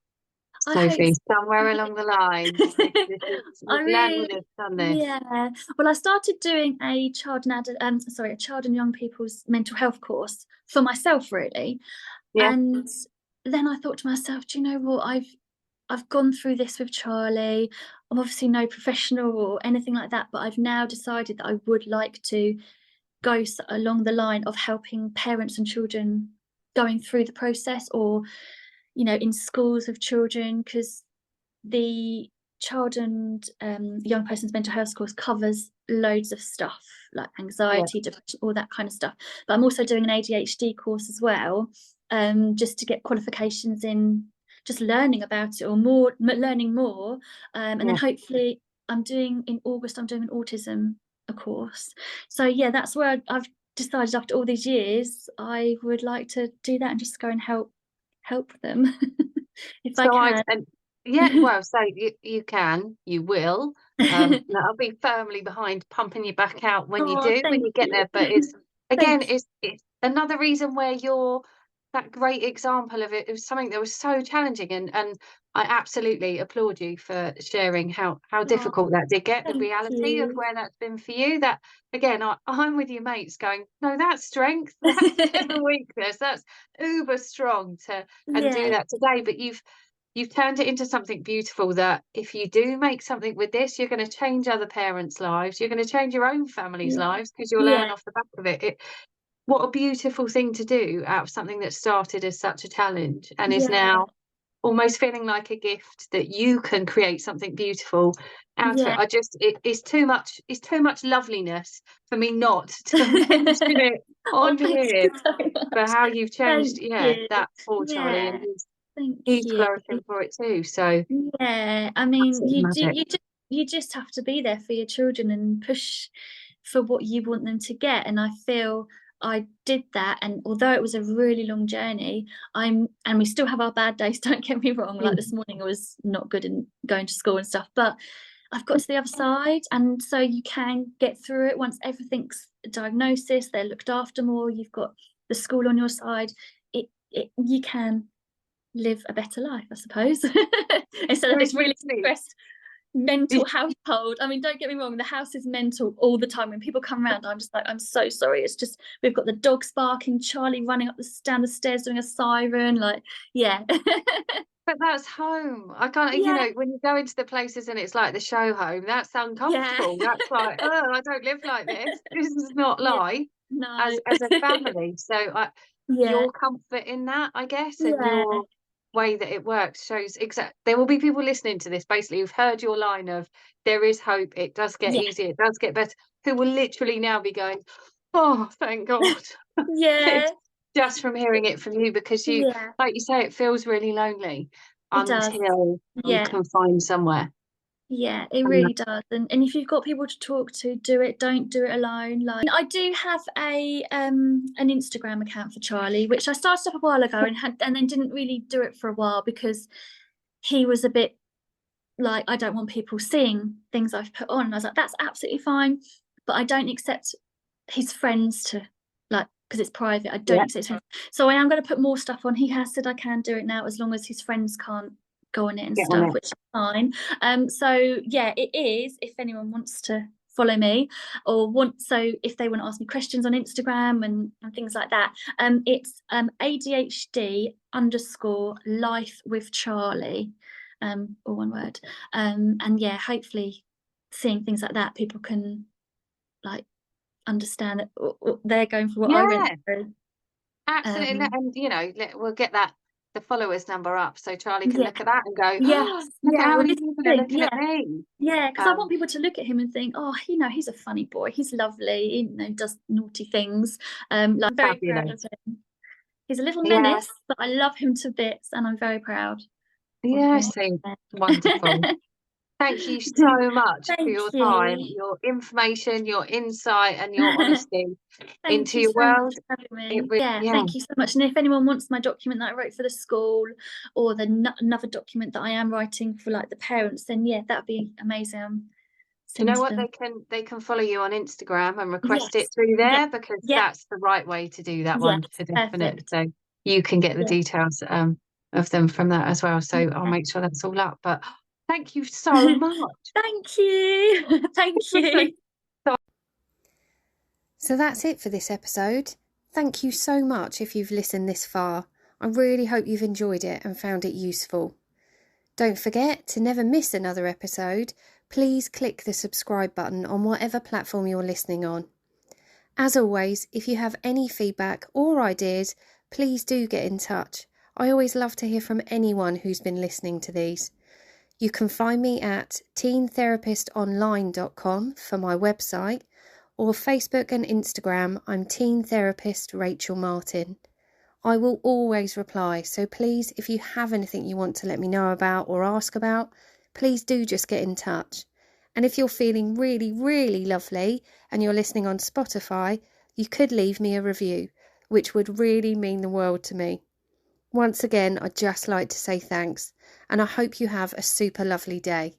Sophie, somewhere along the line. Well, I started doing a child and young people's mental health course for myself, really. And then I thought to myself, do you know what, I've gone through this with Charlie. I'm obviously no professional or anything like that, but I've now decided that I would like to go along the line of helping parents and children going through the process, or in schools of children, because the child and young person's mental health course covers loads of stuff like anxiety, depression, all that kind of stuff. But I'm also doing an ADHD course as well, just to get qualifications in just learning about it, or learning more, and then hopefully in August I'm doing an autism course. So that's where I've decided, after all these years, I would like to do that and just go and help them if I can. Well, so you will. I'll be firmly behind pumping you back out when you get there. But it's another reason where you're that great example of it. It was something that was so challenging, and I absolutely applaud you for sharing how difficult that did get, the reality of where that's been for you. That again, I'm with your mates going, no, that's strength, that's never weakness, that's uber strong and do that today. But you've turned it into something beautiful, that if you do make something with this, you're going to change other parents' lives, you're going to change your own family's lives, because you'll learn off the back of it. What a beautiful thing to do out of something that started as such a challenge and is now almost feeling like a gift, that you can create something beautiful out of it. It's too much loveliness for me not to mention it on here, for how you've changed that for Charlie, and he's flourishing for it too. So I mean, you just have to be there for your children and push for what you want them to get. And I feel I did that, and although it was a really long journey, and we still have our bad days, don't get me wrong, like this morning it was not good in going to school and stuff, but I've got to the other side, and so you can get through it once everything's a diagnosis, they're looked after more, you've got the school on your side, you can live a better life, I suppose. Instead of this really stressed mental household. I mean, don't get me wrong, the house is mental all the time. When people come around, I'm just like, I'm so sorry. It's just, we've got the dogs barking, Charlie running down the stairs doing a siren, like, yeah. But that's home. I can't, you know, when you go into the places and it's like the show home, that's uncomfortable. That's like, oh, I don't live like this. This is not life. No. As a family. So your comfort in that, I guess, and your way that it works shows there will be people listening to this basically who've heard your line of there is hope, it does get easier, it does get better, who will literally now be going, oh, thank God. Just from hearing it from you, because you, like you say, it feels really lonely until you can find somewhere. Yeah, it really does. And if you've got people to talk to, do it. Don't do it alone. Like, I do have an Instagram account for Charlie, which I started up a while ago and then didn't really do it for a while because he was a bit like, I don't want people seeing things I've put on. And I was like, that's absolutely fine, but I don't accept his friends to, like, because it's private. I don't accept him. So I am going to put more stuff on. He has said I can do it now as long as his friends can't go on it and stuff, which is fine. So yeah, it is, if anyone wants to follow me or if they want to ask me questions on Instagram and things like that, it's ADHD _life with Charlie, all one word. And yeah, hopefully seeing things like that, people can like understand that they're going through what I went through. Absolutely. And you know, we'll get the followers number up so Charlie can look at that and go, look at how many people are looking at me. Yeah, because I want people to look at him and think, oh, you know, he's a funny boy, he's lovely, he, you know, does naughty things. Like, I'm very proud of him. He's a little menace, but I love him to bits and I'm very proud. Yes, wonderful. Thank you so much for your time, your information, your insight and your honesty into your world. Thank you so much. And if anyone wants my document that I wrote for the school or another document that I am writing for like the parents, then yeah, that'd be amazing. Do you know what, they can follow you on Instagram and request it through there, because that's the right way to do that one for definite. So you can get the details of them from that as well. So I'll make sure that's all up. But thank you so much. Thank you. Thank you. So that's it for this episode. Thank you so much if you've listened this far. I really hope you've enjoyed it and found it useful. Don't forget to never miss another episode. Please click the subscribe button on whatever platform you're listening on. As always, if you have any feedback or ideas, please do get in touch. I always love to hear from anyone who's been listening to these. You can find me at teentherapist.online.com for my website, or Facebook and Instagram. I'm Teen Therapist Rachel Martin. I will always reply, so please, if you have anything you want to let me know about or ask about, please do just get in touch. And if you're feeling really, really lovely and you're listening on Spotify, you could leave me a review, which would really mean the world to me. Once again, I'd just like to say thanks, and I hope you have a super lovely day.